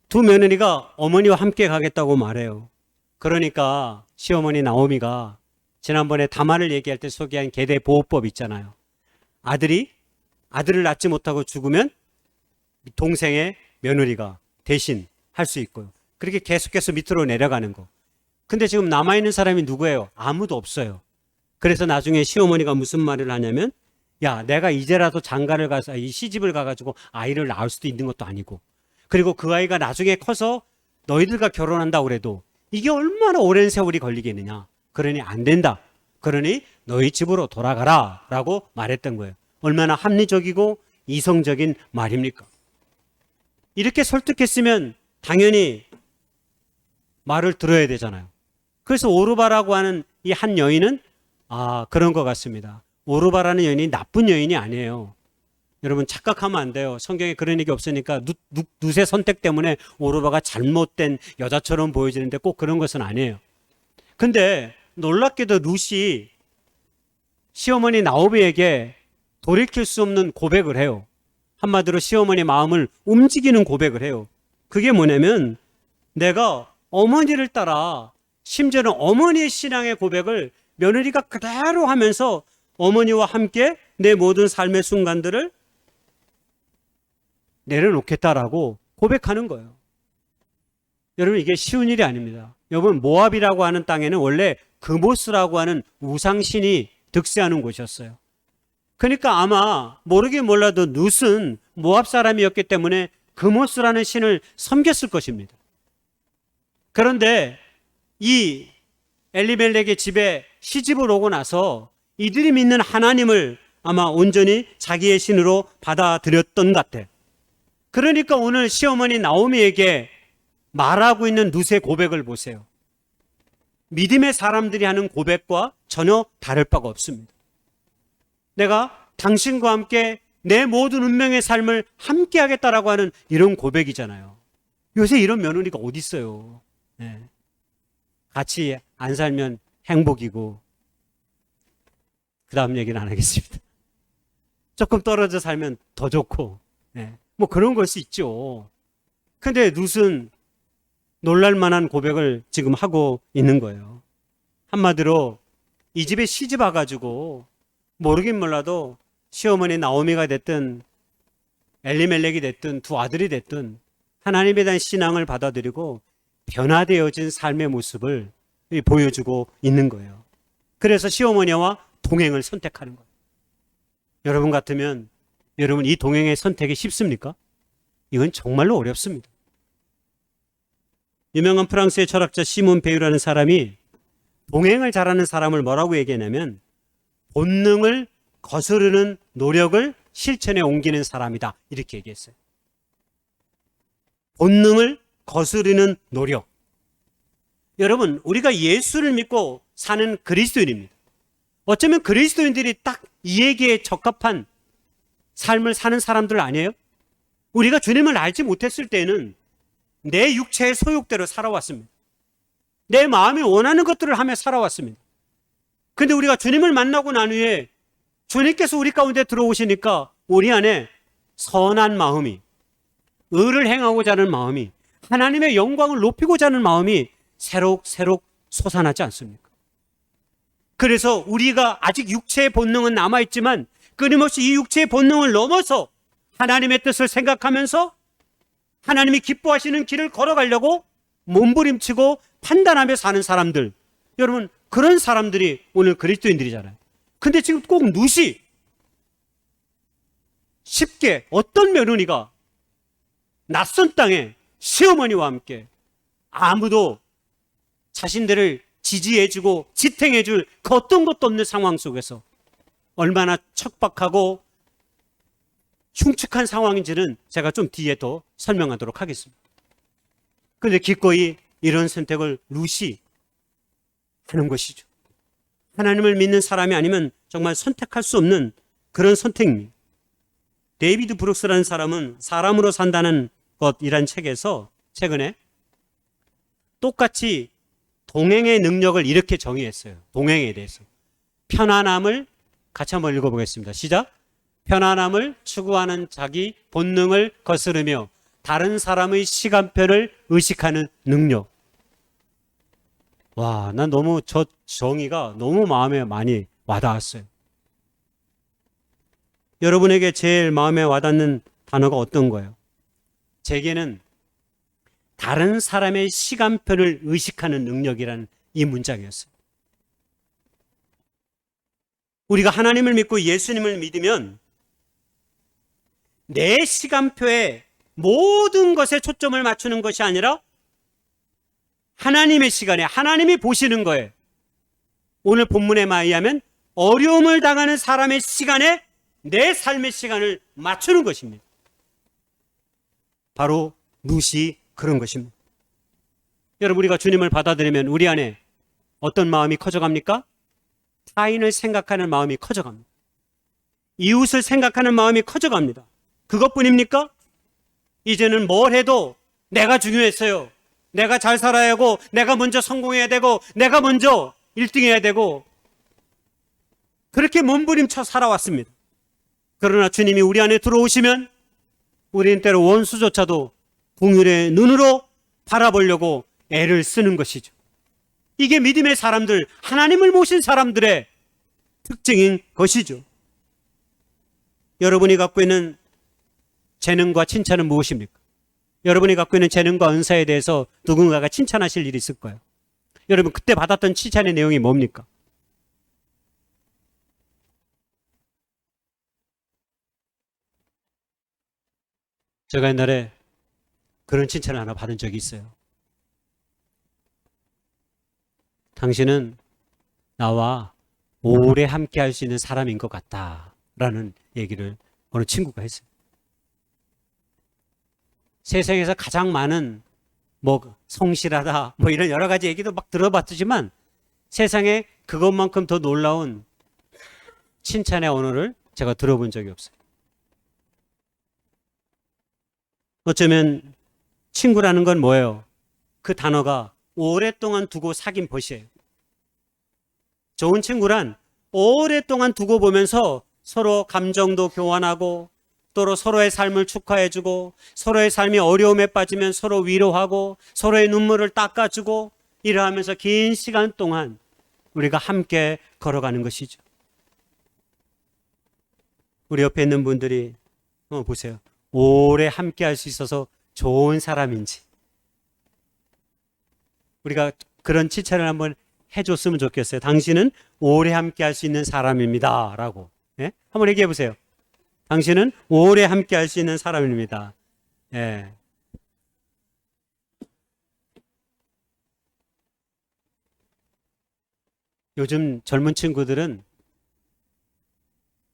두 며느리가 어머니와 함께 가겠다고 말해요. 그러니까 시어머니 나오미가 지난번에 다말을 얘기할 때 소개한 계대보호법 있잖아요. 아들을 낳지 못하고 죽으면 동생의 며느리가 대신 할 수 있고요. 그렇게 계속해서 밑으로 내려가는 거. 근데 지금 남아있는 사람이 누구예요? 아무도 없어요. 그래서 나중에 시어머니가 무슨 말을 하냐면 야, 내가 이제라도 장가를 가서 이 시집을 가가지고 아이를 낳을 수도 있는 것도 아니고, 그리고 그 아이가 나중에 커서 너희들과 결혼한다고 그래도 이게 얼마나 오랜 세월이 걸리겠느냐. 그러니 안 된다. 그러니 너희 집으로 돌아가라 라고 말했던 거예요. 얼마나 합리적이고 이성적인 말입니까? 이렇게 설득했으면 당연히 말을 들어야 되잖아요. 그래서 오르바라고 하는 이 한 여인은 그런 것 같습니다. 오르바라는 여인이 나쁜 여인이 아니에요. 여러분 착각하면 안 돼요. 성경에 그런 얘기 없으니까 룻의 선택 때문에 오르바가 잘못된 여자처럼 보여지는데 꼭 그런 것은 아니에요. 근데 놀랍게도 룻이 시어머니 나오미에게 돌이킬 수 없는 고백을 해요. 한마디로 시어머니 마음을 움직이는 고백을 해요. 그게 뭐냐면 내가 어머니를 따라 심지어는 어머니의 신앙의 고백을 며느리가 그대로 하면서 어머니와 함께 내 모든 삶의 순간들을 내려놓겠다라고 고백하는 거예요. 여러분 이게 쉬운 일이 아닙니다. 여러분 모압이라고 하는 땅에는 원래 그모스라고 하는 우상신이 득세하는 곳이었어요. 그러니까 아마 모르긴 몰라도 룻은 모압 사람이었기 때문에 그모스라는 신을 섬겼을 것입니다. 그런데 이 엘리멜렉의 집에 시집을 오고 나서 이들이 믿는 하나님을 아마 온전히 자기의 신으로 받아들였던 것 같아요. 그러니까 오늘 시어머니 나오미에게 말하고 있는 룻의 고백을 보세요. 믿음의 사람들이 하는 고백과 전혀 다를 바가 없습니다. 내가 당신과 함께 내 모든 운명의 삶을 함께 하겠다라고 하는 이런 고백이잖아요. 요새 이런 며느리가 어디 있어요? 네. 같이 안 살면 행복이고, 그 다음 얘기는 안 하겠습니다. 조금 떨어져 살면 더 좋고, 네. 뭐 그런 걸 수 있죠. 근데 룻은 놀랄만한 고백을 지금 하고 있는 거예요. 한마디로 이 집에 시집 와가지고 모르긴 몰라도 시어머니 나오미가 됐든 엘리멜렉이 됐든 두 아들이 됐든 하나님에 대한 신앙을 받아들이고 변화되어진 삶의 모습을 보여주고 있는 거예요. 그래서 시어머니와 동행을 선택하는 거예요. 여러분 같으면 여러분 이 동행의 선택이 쉽습니까? 이건 정말로 어렵습니다. 유명한 프랑스의 철학자 시몬 베유라는 사람이 동행을 잘하는 사람을 뭐라고 얘기했냐면 본능을 거스르는 노력을 실천에 옮기는 사람이다. 이렇게 얘기했어요. 본능을 거스르는 노력. 여러분, 우리가 예수를 믿고 사는 그리스도인입니다. 어쩌면 그리스도인들이 딱 이 얘기에 적합한 삶을 사는 사람들 아니에요? 우리가 주님을 알지 못했을 때는 내 육체의 소욕대로 살아왔습니다. 내 마음이 원하는 것들을 하며 살아왔습니다. 근데 우리가 주님을 만나고 난 후에 주님께서 우리 가운데 들어오시니까 우리 안에 선한 마음이, 의를 행하고자 하는 마음이, 하나님의 영광을 높이고자 하는 마음이 새록새록 솟아나지 않습니까? 그래서 우리가 아직 육체의 본능은 남아있지만 끊임없이 이 육체의 본능을 넘어서 하나님의 뜻을 생각하면서 하나님이 기뻐하시는 길을 걸어가려고 몸부림치고 판단하며 사는 사람들, 여러분 그런 사람들이 오늘 그리스도인들이잖아요. 근데 지금 꼭 룻이 쉽게 어떤 며느리가 낯선 땅에 시어머니와 함께 아무도 자신들을 지지해주고 지탱해줄 그 어떤 것도 없는 상황 속에서 얼마나 척박하고 흉측한 상황인지는 제가 좀 뒤에 더 설명하도록 하겠습니다. 그런데 기꺼이 이런 선택을 룻이 하는 것이죠. 하나님을 믿는 사람이 아니면 정말 선택할 수 없는 그런 선택입니다. 데이비드 브룩스라는 사람은 사람으로 산다는 것이란 책에서 최근에 똑같이 동행의 능력을 이렇게 정의했어요. 동행에 대해서. 편안함을 같이 한번 읽어보겠습니다. 시작. 편안함을 추구하는 자기 본능을 거스르며 다른 사람의 시간표를 의식하는 능력. 와, 난 너무 저 정의가 너무 마음에 많이 와닿았어요. 여러분에게 제일 마음에 와닿는 단어가 어떤 거예요? 제게는 다른 사람의 시간표를 의식하는 능력이라는 이 문장이었어요. 우리가 하나님을 믿고 예수님을 믿으면 내 시간표에 모든 것에 초점을 맞추는 것이 아니라 하나님의 시간에 하나님이 보시는 거예요. 오늘 본문에 의하면 어려움을 당하는 사람의 시간에 내 삶의 시간을 맞추는 것입니다. 바로 룻이 그런 것입니다. 여러분, 우리가 주님을 받아들이면 우리 안에 어떤 마음이 커져갑니까? 타인을 생각하는 마음이 커져갑니다. 이웃을 생각하는 마음이 커져갑니다. 그것뿐입니까? 이제는 뭘 해도 내가 중요했어요. 내가 잘 살아야 하고, 내가 먼저 성공해야 되고, 내가 먼저 1등해야 되고, 그렇게 몸부림쳐 살아왔습니다. 그러나 주님이 우리 안에 들어오시면 우리는 때로 원수조차도 긍휼의 눈으로 바라보려고 애를 쓰는 것이죠. 이게 믿음의 사람들, 하나님을 모신 사람들의 특징인 것이죠. 여러분이 갖고 있는 재능과 칭찬은 무엇입니까? 여러분이 갖고 있는 재능과 은사에 대해서 누군가가 칭찬하실 일이 있을 거예요. 여러분, 그때 받았던 칭찬의 내용이 뭡니까? 제가 옛날에 그런 칭찬을 하나 받은 적이 있어요. 당신은 나와 오래 함께 할 수 있는 사람인 것 같다 라는 얘기를 어느 친구가 했어요. 세상에서 가장 많은 성실하다 이런 여러 가지 얘기도 막 들어봤지만 세상에 그것만큼 더 놀라운 칭찬의 언어를 제가 들어본 적이 없어요. 어쩌면 친구라는 건 뭐예요? 그 단어가 오랫동안 두고 사귄 벗이에요. 좋은 친구란 오랫동안 두고 보면서 서로 감정도 교환하고 또 서로의 삶을 축하해주고 서로의 삶이 어려움에 빠지면 서로 위로하고 서로의 눈물을 닦아주고 이러하면서 긴 시간 동안 우리가 함께 걸어가는 것이죠. 우리 옆에 있는 분들이 보세요. 오래 함께 할 수 있어서 좋은 사람인지 우리가 그런 칭찬을 한번 해줬으면 좋겠어요. 당신은 오래 함께 할 수 있는 사람입니다 라고. 예? 한번 얘기해 보세요. 당신은 오래 함께 할 수 있는 사람입니다. 예. 요즘 젊은 친구들은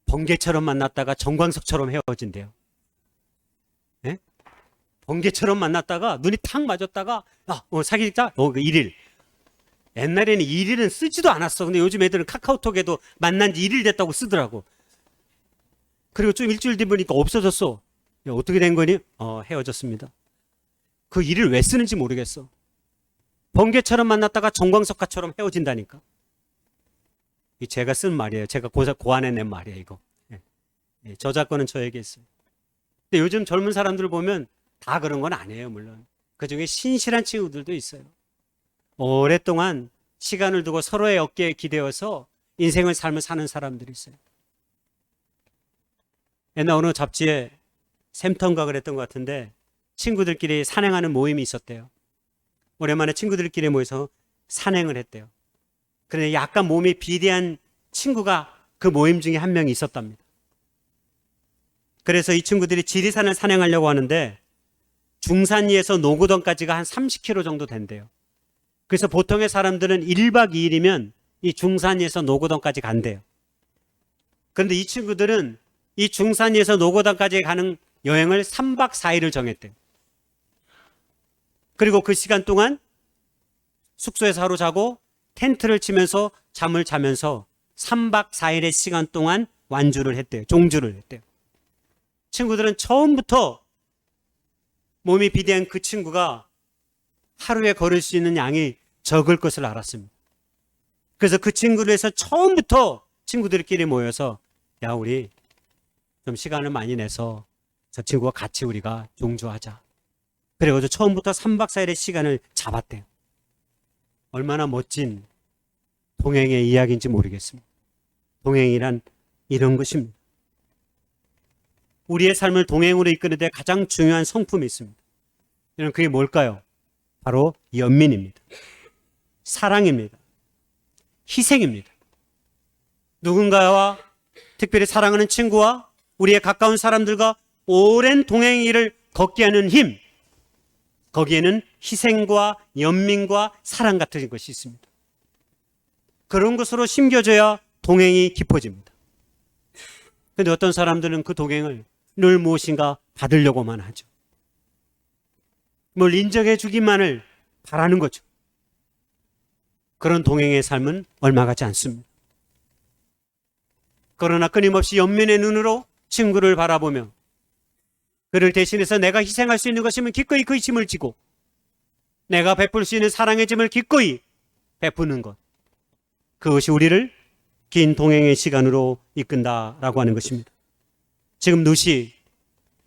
번개처럼 만났다가 정광석처럼 헤어진대요. 예? 번개처럼 만났다가 눈이 탁 맞았다가 사귀자? 1일. 옛날에는 1일은 쓰지도 않았어. 근데 요즘 애들은 카카오톡에도 만난 지 1일 됐다고 쓰더라고. 그리고 좀 일주일 뒤 보니까 없어졌어. 야, 어떻게 된 거니? 헤어졌습니다. 그 일을 왜 쓰는지 모르겠어. 번개처럼 만났다가 정광석화처럼 헤어진다니까. 이 제가 쓴 말이에요. 제가 고안해낸 말이에요, 이거. 예, 저작권은 저에게 있어요. 근데 요즘 젊은 사람들 보면 다 그런 건 아니에요, 물론. 그 중에 신실한 친구들도 있어요. 오랫동안 시간을 두고 서로의 어깨에 기대어서 인생을 삶을 사는 사람들이 있어요. 옛날 어느 잡지에 샘턴가 그랬던 것 같은데 친구들끼리 산행하는 모임이 있었대요. 오랜만에 친구들끼리 모여서 산행을 했대요. 그런데 약간 몸이 비대한 친구가 그 모임 중에 한 명이 있었답니다. 그래서 이 친구들이 지리산을 산행하려고 하는데 중산리에서 노고던까지가 한 30km 정도 된대요. 그래서 보통의 사람들은 1박 2일이면 이 중산리에서 노고던까지 간대요. 그런데 이 친구들은 이 중산리에서 노고단까지 가는 여행을 3박 4일을 정했대요. 그리고 그 시간 동안 숙소에서 하루 자고 텐트를 치면서 잠을 자면서 3박 4일의 시간 동안 완주를 했대요. 종주를 했대요. 친구들은 처음부터 몸이 비대한 그 친구가 하루에 걸을 수 있는 양이 적을 것을 알았습니다. 그래서 그 친구를 위해서 처음부터 친구들끼리 모여서 야, 우리 좀 시간을 많이 내서 저 친구와 같이 우리가 종주하자. 그래가지고 처음부터 3박 4일의 시간을 잡았대요. 얼마나 멋진 동행의 이야기인지 모르겠습니다. 동행이란 이런 것입니다. 우리의 삶을 동행으로 이끄는 데 가장 중요한 성품이 있습니다. 여러분, 그게 뭘까요? 바로 연민입니다. 사랑입니다. 희생입니다. 누군가와 특별히 사랑하는 친구와 우리의 가까운 사람들과 오랜 동행일을 걷게 하는 힘, 거기에는 희생과 연민과 사랑 같은 것이 있습니다. 그런 것으로 심겨져야 동행이 깊어집니다. 그런데 어떤 사람들은 그 동행을 늘 무엇인가 받으려고만 하죠. 뭘 인정해 주기만을 바라는 거죠. 그런 동행의 삶은 얼마 같지 않습니다. 그러나 끊임없이 연민의 눈으로 친구를 바라보며 그를 대신해서 내가 희생할 수 있는 것이면 기꺼이 그 짐을 지고 내가 베풀 수 있는 사랑의 짐을 기꺼이 베푸는 것, 그것이 우리를 긴 동행의 시간으로 이끈다라고 하는 것입니다. 지금 룻이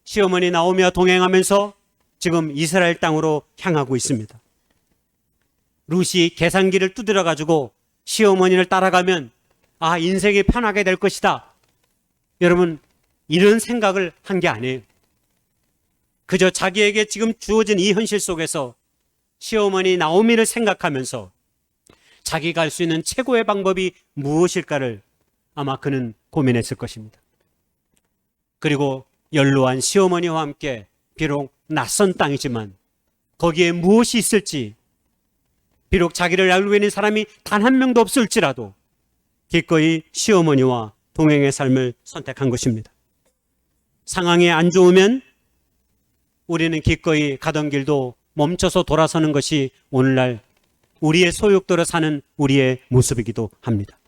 시어머니 나오미와 동행하면서 지금 이스라엘 땅으로 향하고 있습니다. 룻이 계산기를 두드려 가지고 시어머니를 따라가면 인생이 편하게 될 것이다. 여러분, 이런 생각을 한 게 아니에요. 그저 자기에게 지금 주어진 이 현실 속에서 시어머니 나오미를 생각하면서 자기가 할 수 있는 최고의 방법이 무엇일까를 아마 그는 고민했을 것입니다. 그리고 연로한 시어머니와 함께 비록 낯선 땅이지만 거기에 무엇이 있을지, 비록 자기를 알고 있는 사람이 단 한 명도 없을지라도 기꺼이 시어머니와 동행의 삶을 선택한 것입니다. 상황이 안 좋으면 우리는 기꺼이 가던 길도 멈춰서 돌아서는 것이 오늘날 우리의 소욕대로 사는 우리의 모습이기도 합니다.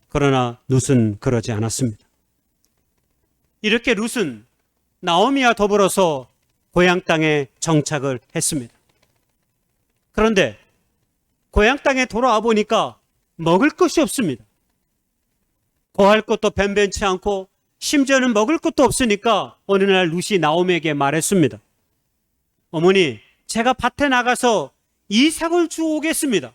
그러나 룻은 그러지 않았습니다. 이렇게 룻은 나오미와 더불어서 고향 땅에 정착을 했습니다. 그런데 고향 땅에 돌아와 보니까 먹을 것이 없습니다. 거할 것도 변변치 않고 심지어는 먹을 것도 없으니까 어느 날 룻이 나오미에게 말했습니다. 어머니, 제가 밭에 나가서 이삭을 주워오겠습니다.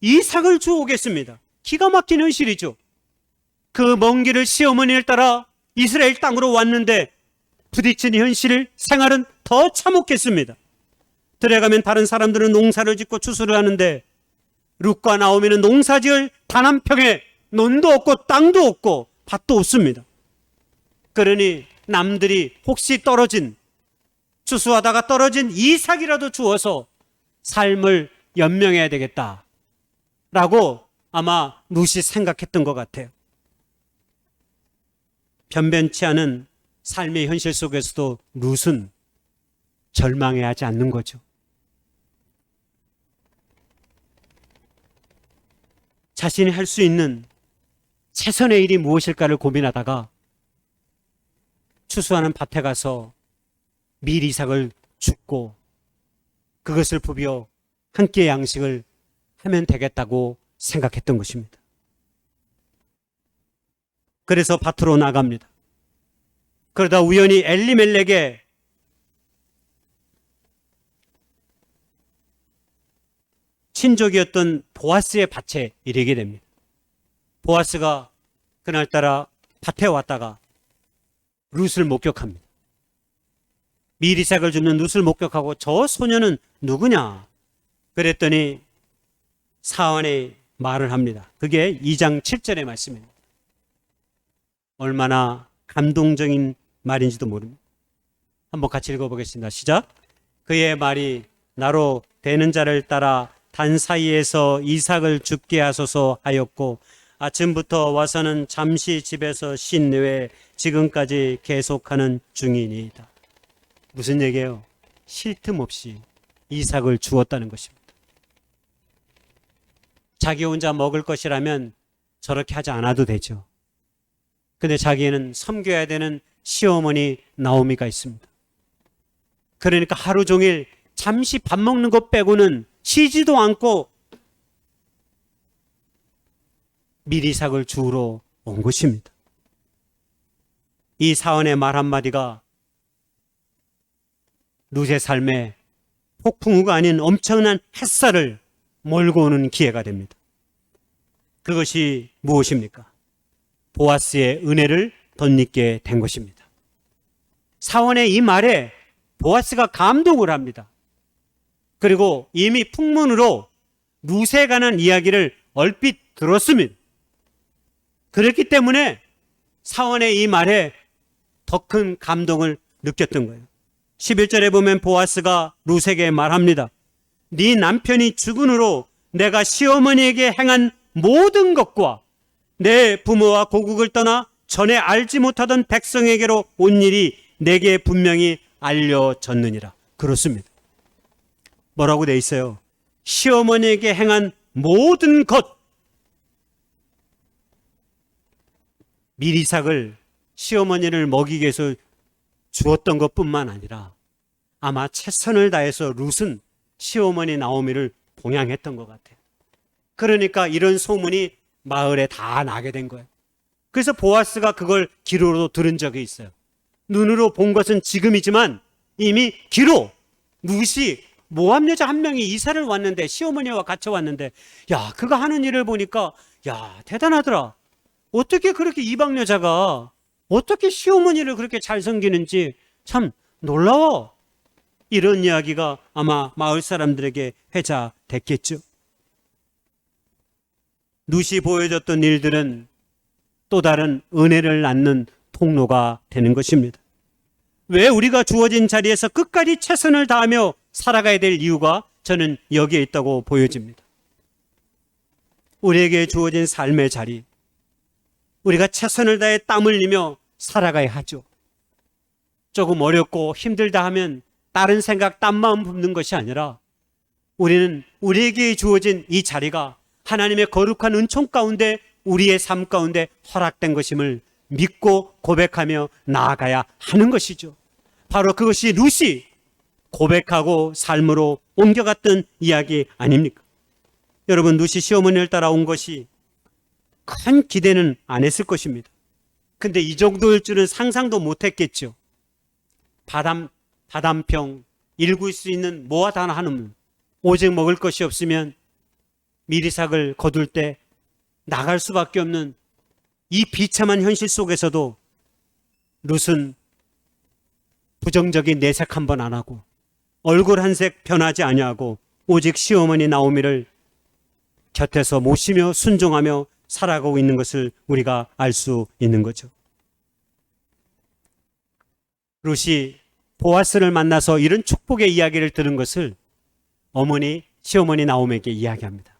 이삭을 주워오겠습니다. 기가 막힌 현실이죠. 그 먼 길을 시어머니를 따라 이스라엘 땅으로 왔는데 부딪힌 현실 생활은 더 참혹했습니다. 들어가면 다른 사람들은 농사를 짓고 추수를 하는데 룻과 나오미는 농사지을 단 한 평에 논도 없고 땅도 없고 밭도 없습니다. 그러니 남들이 혹시 추수하다가 떨어진 이삭이라도 주어서 삶을 연명해야 되겠다라고 아마 룻이 생각했던 것 같아요. 변변치 않은 삶의 현실 속에서도 룻은 절망해하지 않는 거죠. 자신이 할 수 있는 최선의 일이 무엇일까를 고민하다가 추수하는 밭에 가서 밀 이삭을 줍고 그것을 부벼 한 끼의 양식을 하면 되겠다고 생각했던 것입니다. 그래서 밭으로 나갑니다. 그러다 우연히 엘리멜렉의 친족이었던 보아스의 밭에 이르게 됩니다. 보아스가 그날따라 밭에 왔다가 룻을 목격합니다. 밀이삭을 줍는 룻을 목격하고 저 소녀는 누구냐? 그랬더니 사환의 말을 합니다. 그게 2장 7절의 말씀입니다. 얼마나 감동적인 말인지도 모릅니다. 한번 같이 읽어보겠습니다. 시작. 그의 말이 나로 되는 자를 따라 단 사이에서 이삭을 죽게 하소서 하였고 아침부터 와서는 잠시 집에서 쉰 후에 지금까지 계속하는 중이니이다. 무슨 얘기예요? 쉴 틈 없이 이삭을 주었다는 것입니다. 자기 혼자 먹을 것이라면 저렇게 하지 않아도 되죠. 근데 자기는 섬겨야 되는 시어머니 나오미가 있습니다. 그러니까 하루 종일 잠시 밥 먹는 것 빼고는 쉬지도 않고 밀이삭을 주우러 온 것입니다. 이 사원의 말 한마디가 룻의 삶에 폭풍우가 아닌 엄청난 햇살을 몰고 오는 기회가 됩니다. 그것이 무엇입니까? 보아스의 은혜를 덧입게 된 것입니다. 사원의 이 말에 보아스가 감동을 합니다. 그리고 이미 풍문으로 룻에 관한 이야기를 얼핏 들었습니다. 그렇기 때문에 사원의 이 말에 더 큰 감동을 느꼈던 거예요. 11절에 보면 보아스가 룻에게 말합니다. 네 남편이 죽은 후로 내가 시어머니에게 행한 모든 것과 내 부모와 고국을 떠나 전에 알지 못하던 백성에게로 온 일이 내게 분명히 알려졌느니라. 그렇습니다. 뭐라고 돼 있어요? 시어머니에게 행한 모든 것. 미리삭을 시어머니를 먹이기 위해서 주었던 것뿐만 아니라 아마 최선을 다해서 룻은 시어머니 나오미를 봉양했던 것 같아요. 그러니까 이런 소문이 마을에 다 나게 된 거예요. 그래서 보아스가 그걸 귀로도 들은 적이 있어요. 눈으로 본 것은 지금이지만 이미 귀로 룻이 모압 여자 한 명이 이사를 왔는데 시어머니와 같이 왔는데 야 그가 하는 일을 보니까 야 대단하더라. 어떻게 그렇게 이방 여자가 어떻게 시어머니를 그렇게 잘 섬기는지 참 놀라워. 이런 이야기가 아마 마을 사람들에게 회자됐겠죠. 룻이 보여줬던 일들은 또 다른 은혜를 낳는 통로가 되는 것입니다. 왜 우리가 주어진 자리에서 끝까지 최선을 다하며 살아가야 될 이유가 저는 여기에 있다고 보여집니다. 우리에게 주어진 삶의 자리, 우리가 최선을 다해 땀 흘리며 살아가야 하죠. 조금 어렵고 힘들다 하면 다른 생각, 딴 마음 붓는 것이 아니라 우리는 우리에게 주어진 이 자리가 하나님의 거룩한 은총 가운데 우리의 삶 가운데 허락된 것임을 믿고 고백하며 나아가야 하는 것이죠. 바로 그것이 룻이 고백하고 삶으로 옮겨갔던 이야기 아닙니까? 여러분, 룻이 시어머니를 따라온 것이 큰 기대는 안 했을 것입니다. 근데 이 정도일 줄은 상상도 못했겠죠. 바담평 일굴 수 있는 뭐와 다 하는 오직 먹을 것이 없으면 미리삭을 거둘 때 나갈 수밖에 없는 이 비참한 현실 속에서도 룻은 부정적인 내색 한 번 안 하고 얼굴 한색 변하지 아니하고 오직 시어머니 나오미를 곁에서 모시며 순종하며 살아가고 있는 것을 우리가 알 수 있는 거죠. 룻이 보아스를 만나서 이런 축복의 이야기를 들은 것을 시어머니 나오미에게 이야기합니다.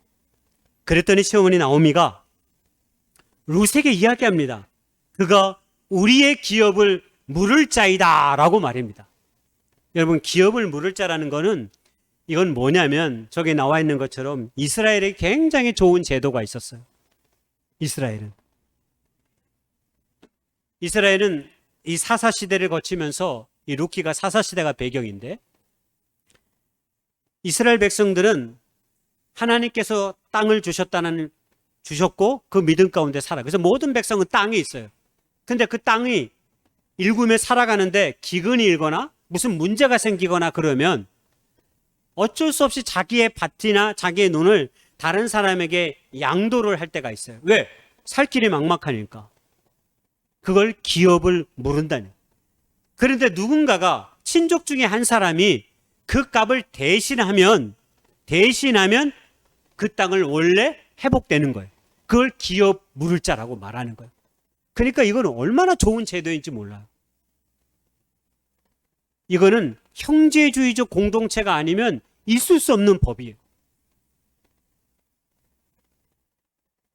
그랬더니 시어머니 나오미가 룻에게 이야기합니다. 그가 우리의 기업을 물을 자이다 라고 말입니다. 여러분, 기업을 물을 자라는 거는 이건 뭐냐면 저기 나와 있는 것처럼 이스라엘에 굉장히 좋은 제도가 있었어요. 이스라엘은 이 사사시대를 거치면서 이 룻기가 사사시대가 배경인데 이스라엘 백성들은 하나님께서 땅을 주셨고 그 믿음 가운데 살아. 그래서 모든 백성은 땅이 있어요. 근데 그 땅이 일구며 살아가는데 기근이 일거나 무슨 문제가 생기거나 그러면 어쩔 수 없이 자기의 밭이나 자기의 논을 다른 사람에게 양도를 할 때가 있어요. 왜? 살 길이 막막하니까. 그걸 기업을 물은다니. 그런데 누군가가 친족 중에 한 사람이 그 값을 대신하면 그 땅을 원래 회복되는 거예요. 그걸 기업 물을 자라고 말하는 거예요. 그러니까 이거는 얼마나 좋은 제도인지 몰라요. 이거는 형제주의적 공동체가 아니면 있을 수 없는 법이에요.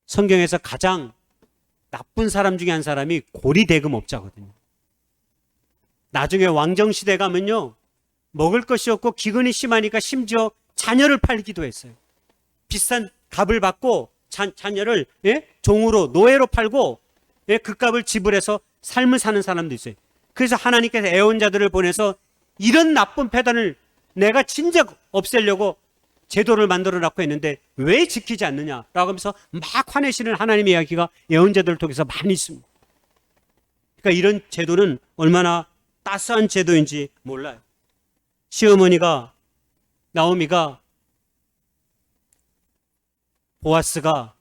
성경에서 가장 나쁜 사람 중에 한 사람이 고리대금업자거든요. 나중에 왕정시대 가면요, 먹을 것이 없고 기근이 심하니까 심지어 자녀를 팔기도 했어요. 비싼 값을 받고 자녀를 종으로 노예로 팔고 그 값을 지불해서 삶을 사는 사람도 있어요. 그래서 하나님께서 애원자들을 보내서 이런 나쁜 패단을 내가 진작 없애려고 제도를 만들어 놨고 했는데 왜 지키지 않느냐라고 하면서 막 화내시는 하나님의 이야기가 예언자들을 통해서 많이 있습니다. 그러니까 이런 제도는 얼마나 따스한 제도인지 몰라요. 시어머니가 나오미가 보아스가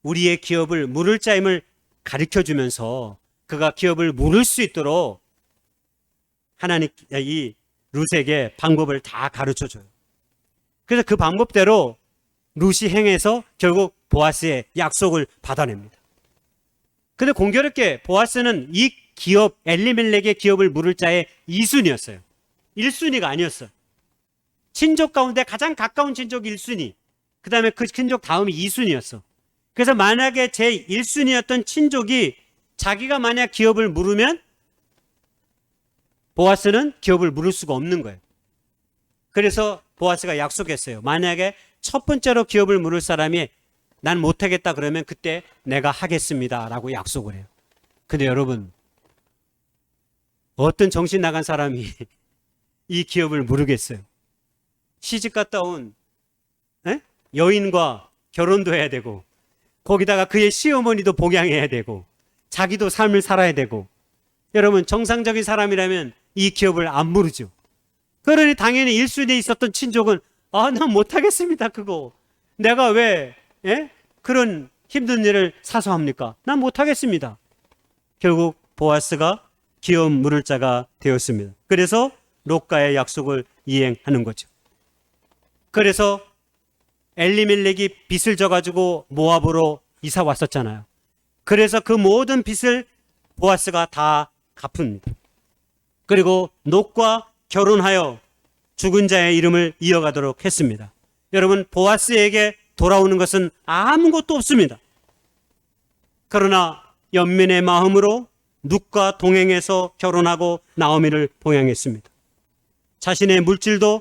우리의 기업을 물을 자임을 가르쳐주면서 그가 기업을 물을 수 있도록 하나님 이 룻에게 방법을 다 가르쳐줘요. 그래서 그 방법대로 룻이 행해서 결국 보아스의 약속을 받아냅니다. 근데 공교롭게 보아스는 이 기업, 엘리멜렉의 기업을 물을 자의 2순위였어요. 1순위가 아니었어요. 친족 가운데 가장 가까운 친족 1순위, 그 다음에 그 친족 다음이 2순위였어. 그래서 만약에 제 1순위였던 친족이 자기가 만약 기업을 물으면 보아스는 기업을 물을 수가 없는 거예요. 그래서 보아스가 약속했어요. 만약에 첫 번째로 기업을 물을 사람이 난 못하겠다 그러면 그때 내가 하겠습니다 라고 약속을 해요. 근데 여러분, 어떤 정신 나간 사람이 이 기업을 물으겠어요? 시집 갔다 온 여인과 결혼도 해야 되고, 거기다가 그의 시어머니도 복양해야 되고, 자기도 삶을 살아야 되고. 여러분, 정상적인 사람이라면 이 기업을 안 물으죠. 그러니 당연히 1순위에 있었던 친족은 난 못하겠습니다 그거. 내가 왜 그런 힘든 일을 사서 합니까? 난 못하겠습니다. 결국 보아스가 기업 물을 자가 되었습니다. 그래서 롯과의 약속을 이행하는 거죠. 그래서 엘리멜렉이 빚을 져가지고 모압으로 이사 왔었잖아요. 그래서 그 모든 빚을 보아스가 다 갚습니다. 그리고 롯과 결혼하여 죽은 자의 이름을 이어가도록 했습니다. 여러분, 보아스에게 돌아오는 것은 아무것도 없습니다. 그러나 연민의 마음으로 룻과 동행해서 결혼하고 나오미를 봉양했습니다. 자신의 물질도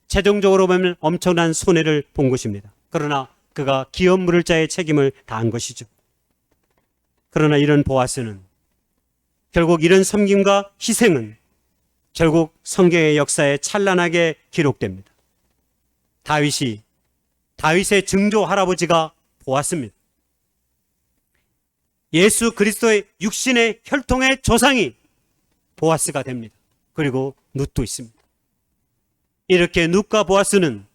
재정적으로 보면 엄청난 손해를 본 것입니다. 그러나 그가 기업 물을 자의 책임을 다한 것이죠. 그러나 이런 보아스는, 결국 이런 섬김과 희생은 결국 성경의 역사에 찬란하게 기록됩니다. 다윗의 증조 할아버지가 보았습니다. 예수 그리스도의 육신의 혈통의 조상이 보아스가 됩니다. 그리고 룻도 있습니다. 이렇게 룻과 보아스는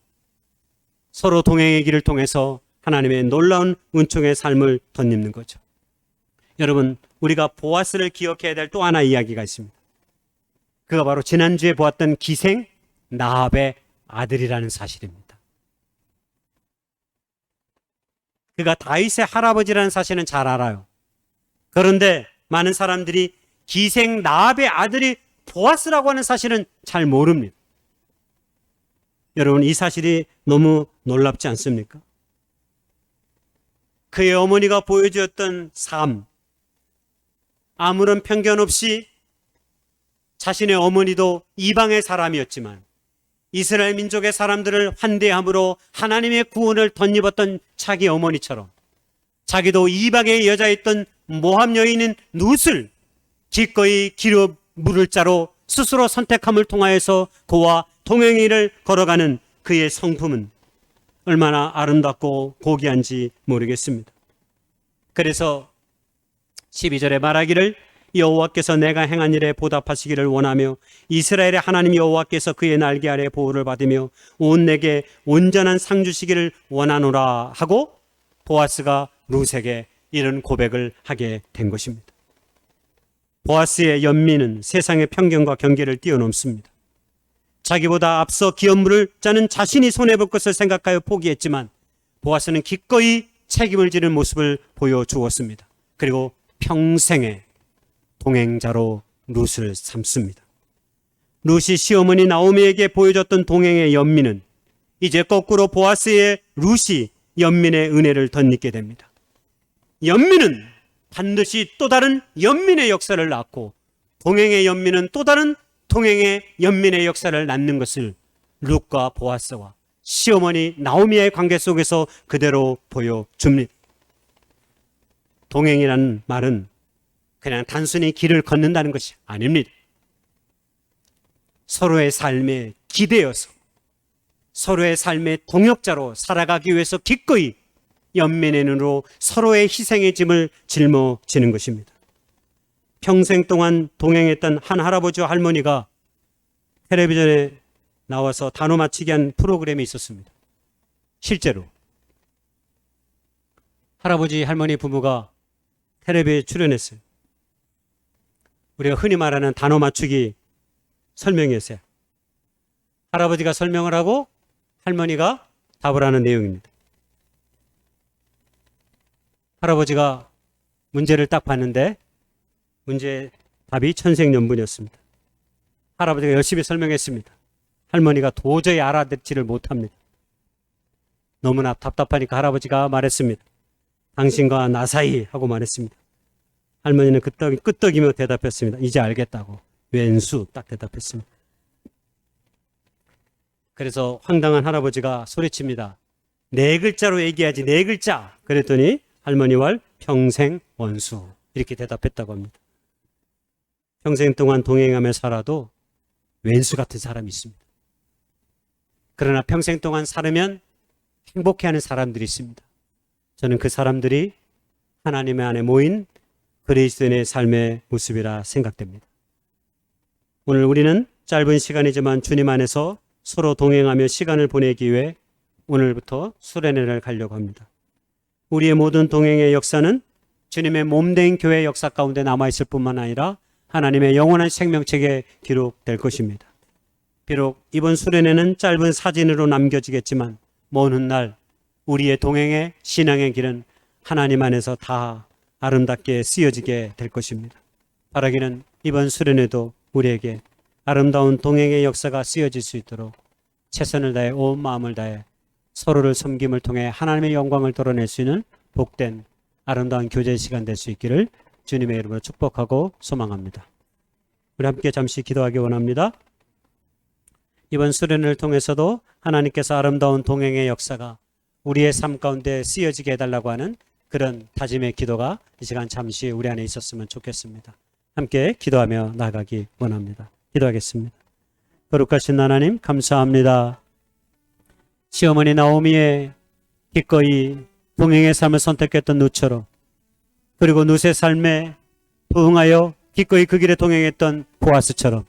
서로 동행의 길을 통해서 하나님의 놀라운 은총의 삶을 덧입는 거죠. 여러분, 우리가 보아스를 기억해야 될 또 하나 이야기가 있습니다. 그가 바로 지난주에 보았던 기생 나합의 아들이라는 사실입니다. 그가 다윗의 할아버지라는 사실은 잘 알아요. 그런데 많은 사람들이 기생 나합의 아들이 보아스라고 하는 사실은 잘 모릅니다. 여러분, 이 사실이 너무 놀랍지 않습니까? 그의 어머니가 보여주었던 삶, 아무런 편견 없이 자신의 어머니도 이방의 사람이었지만 이스라엘 민족의 사람들을 환대함으로 하나님의 구원을 덧입었던 자기 어머니처럼 자기도 이방의 여자였던 모함 여인인 룻을 기꺼이 기업 물을 자로 스스로 선택함을 통하여서 그와 동행의 길을 걸어가는 그의 성품은 얼마나 아름답고 고귀한지 모르겠습니다. 그래서 12절에 말하기를 여호와께서 내가 행한 일에 보답하시기를 원하며 이스라엘의 하나님 여호와께서 그의 날개 아래 보호를 받으며 온 내게 온전한 상 주시기를 원하노라 하고 보아스가 룻에게 이런 고백을 하게 된 것입니다. 보아스의 연민은 세상의 편견과 경계를 뛰어넘습니다. 자기보다 앞서 기업 물을 자는 자신이 손해볼 것을 생각하여 포기했지만 보아스는 기꺼이 책임을 지는 모습을 보여주었습니다. 그리고 평생의 동행자로 룻을 삼습니다. 룻이 시어머니 나오미에게 보여줬던 동행의 연민은 이제 거꾸로 보아스의 룻이 연민의 은혜를 덧입게 됩니다. 연민은 반드시 또 다른 연민의 역사를 낳고 동행의 연민은 또 다른 동행의 연민의 역사를 낳는 것을 룻과 보아스와 시어머니 나오미의 관계 속에서 그대로 보여줍니다. 동행이라는 말은 그냥 단순히 길을 걷는다는 것이 아닙니다. 서로의 삶에 기대어서 서로의 삶의 동역자로 살아가기 위해서 기꺼이 연민의 눈으로 서로의 희생의 짐을 짊어지는 것입니다. 평생 동안 동행했던 한 할아버지와 할머니가 텔레비전에 나와서 단어 맞히기 한 프로그램이 있었습니다. 실제로 할아버지 할머니 부부가 텔레비에 출연했어요. 우리가 흔히 말하는 단어 맞추기 설명이었어요. 할아버지가 설명을 하고 할머니가 답을 하는 내용입니다. 할아버지가 문제를 딱 봤는데 문제 답이 천생연분이었습니다. 할아버지가 열심히 설명했습니다. 할머니가 도저히 알아듣지를 못합니다. 너무나 답답하니까 할아버지가 말했습니다. 당신과 나 사이 하고 말했습니다. 할머니는 끄떡이며 대답했습니다. 이제 알겠다고. 왼수 딱 대답했습니다. 그래서 황당한 할아버지가 소리칩니다. 네 글자로 얘기하지, 네 글자. 그랬더니 할머니와 평생 원수 이렇게 대답했다고 합니다. 평생 동안 동행하며 살아도 왼수 같은 사람이 있습니다. 그러나 평생 동안 살으면 행복해하는 사람들이 있습니다. 저는 그 사람들이 하나님의 안에 모인 그리스도인의 삶의 모습이라 생각됩니다. 오늘 우리는 짧은 시간이지만 주님 안에서 서로 동행하며 시간을 보내기 위해 오늘부터 수련회를 가려고 합니다. 우리의 모든 동행의 역사는 주님의 몸된 교회 역사 가운데 남아있을 뿐만 아니라 하나님의 영원한 생명책에 기록될 것입니다. 비록 이번 수련회는 짧은 사진으로 남겨지겠지만 먼 훗날 우리의 동행의 신앙의 길은 하나님 안에서 다 아름답게 쓰여지게 될 것입니다. 바라기는 이번 수련회도 우리에게 아름다운 동행의 역사가 쓰여질 수 있도록 최선을 다해 온 마음을 다해 서로를 섬김을 통해 하나님의 영광을 드러낼 수 있는 복된 아름다운 교제 시간 될 수 있기를 주님의 이름으로 축복하고 소망합니다. 우리 함께 잠시 기도하기 원합니다. 이번 수련을 통해서도 하나님께서 아름다운 동행의 역사가 우리의 삶 가운데 쓰여지게 해달라고 하는 그런 다짐의 기도가 이 시간 잠시 우리 안에 있었으면 좋겠습니다. 함께 기도하며 나가기 원합니다. 기도하겠습니다. 거룩하신 하나님 감사합니다. 시어머니 나오미의 기꺼이 동행의 삶을 선택했던 누처럼, 그리고 누의 삶에 부응하여 기꺼이 그 길에 동행했던 보아스처럼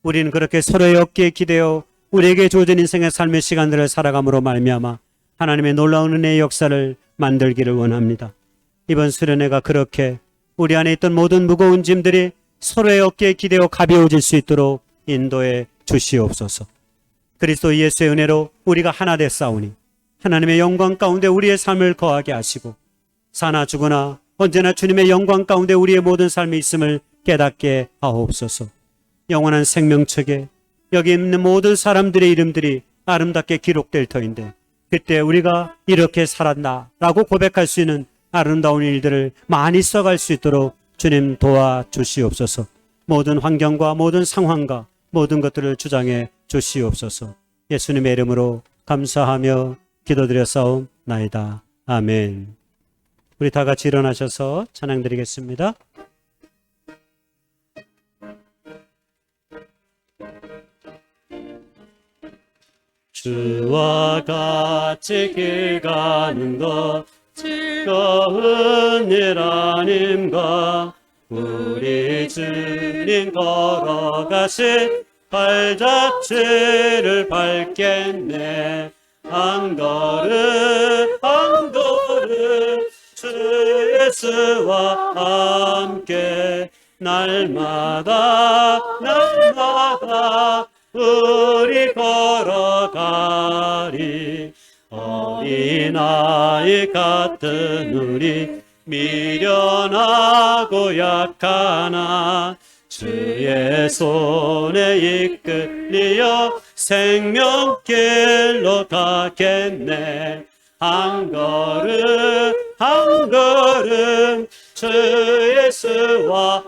우리는 그렇게 서로의 어깨에 기대어 우리에게 주어진 인생의 삶의 시간들을 살아감으로 말미암아 하나님의 놀라운 은혜의 역사를 만들기를 원합니다. 이번 수련회가 그렇게 우리 안에 있던 모든 무거운 짐들이 서로의 어깨에 기대어 가벼워질 수 있도록 인도해 주시옵소서. 그리스도 예수의 은혜로 우리가 하나 됐사오니 하나님의 영광 가운데 우리의 삶을 거하게 하시고 사나 죽으나 언제나 주님의 영광 가운데 우리의 모든 삶이 있음을 깨닫게 하옵소서. 영원한 생명책에 여기 있는 모든 사람들의 이름들이 아름답게 기록될 터인데 그때 우리가 이렇게 살았나 라고 고백할 수 있는 아름다운 일들을 많이 써갈 수 있도록 주님 도와주시옵소서. 모든 환경과 모든 상황과 모든 것들을 주장해 주시옵소서. 예수님의 이름으로 감사하며 기도드렸사옵나이다. 아멘. 우리 다 같이 일어나셔서 찬양 드리겠습니다. 주와 같이 길 가는 것 즐거운 일 아닌가. 우리 주님 걸어가신 발자취를 밟겠네. 한 걸음 한 걸음 주 예수와 함께 날마다 날마다 우리 걸어가리. 어린아이 같은 우리 미련하고 약하나 주의 손에 이끌리어 생명길로 가겠네. 한 걸음 한 걸음 주 예수와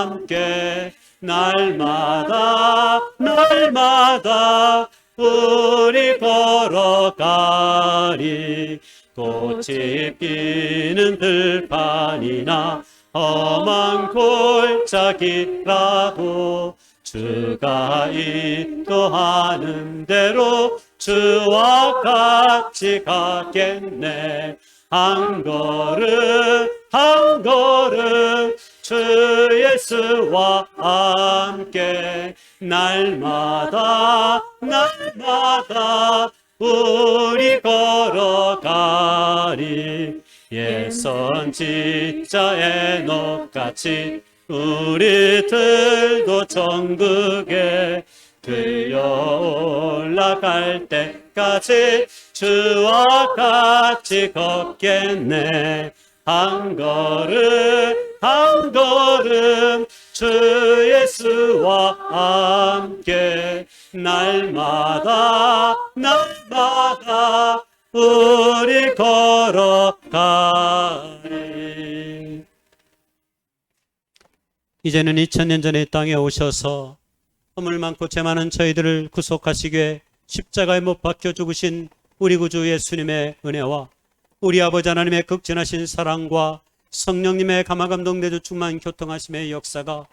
함께 날마다 날마다 우리 걸어가리. 꽃이 피는 들판이나 험한 골짜기라도 주가 인도하는 대로 주와 같이 가겠네. 한 걸음 한 걸음 주 예수와 함께 날마다 날마다 우리 걸어가리. 옛선 지자 에녹같이 우리들도 천국에 들려 올라갈 때까지 주와 같이 걷겠네. 한 걸음 한 걸음 주 예수와 함께 날마다 우리 걸어가리. 이제는 2000년 전에 이 땅에 오셔서 허물 많고 죄 많은 저희들을 구속하시기에 십자가에 못 박혀 죽으신 우리 구주 예수님의 은혜와 우리 아버지 하나님의 극진하신 사랑과 성령님의 감화감동 내주 충만 교통하심의 역사가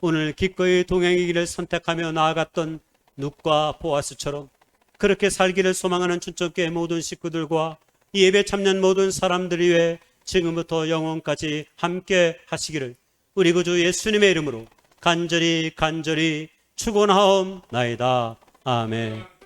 오늘 기꺼이 동행의 길을 선택하며 나아갔던 룻과 보아스처럼 그렇게 살기를 소망하는 춘천교회 모든 식구들과 이 예배 참여한 모든 사람들 위해 지금부터 영원까지 함께 하시기를 우리 구주 예수님의 이름으로 간절히 축원하옵나이다. 아멘.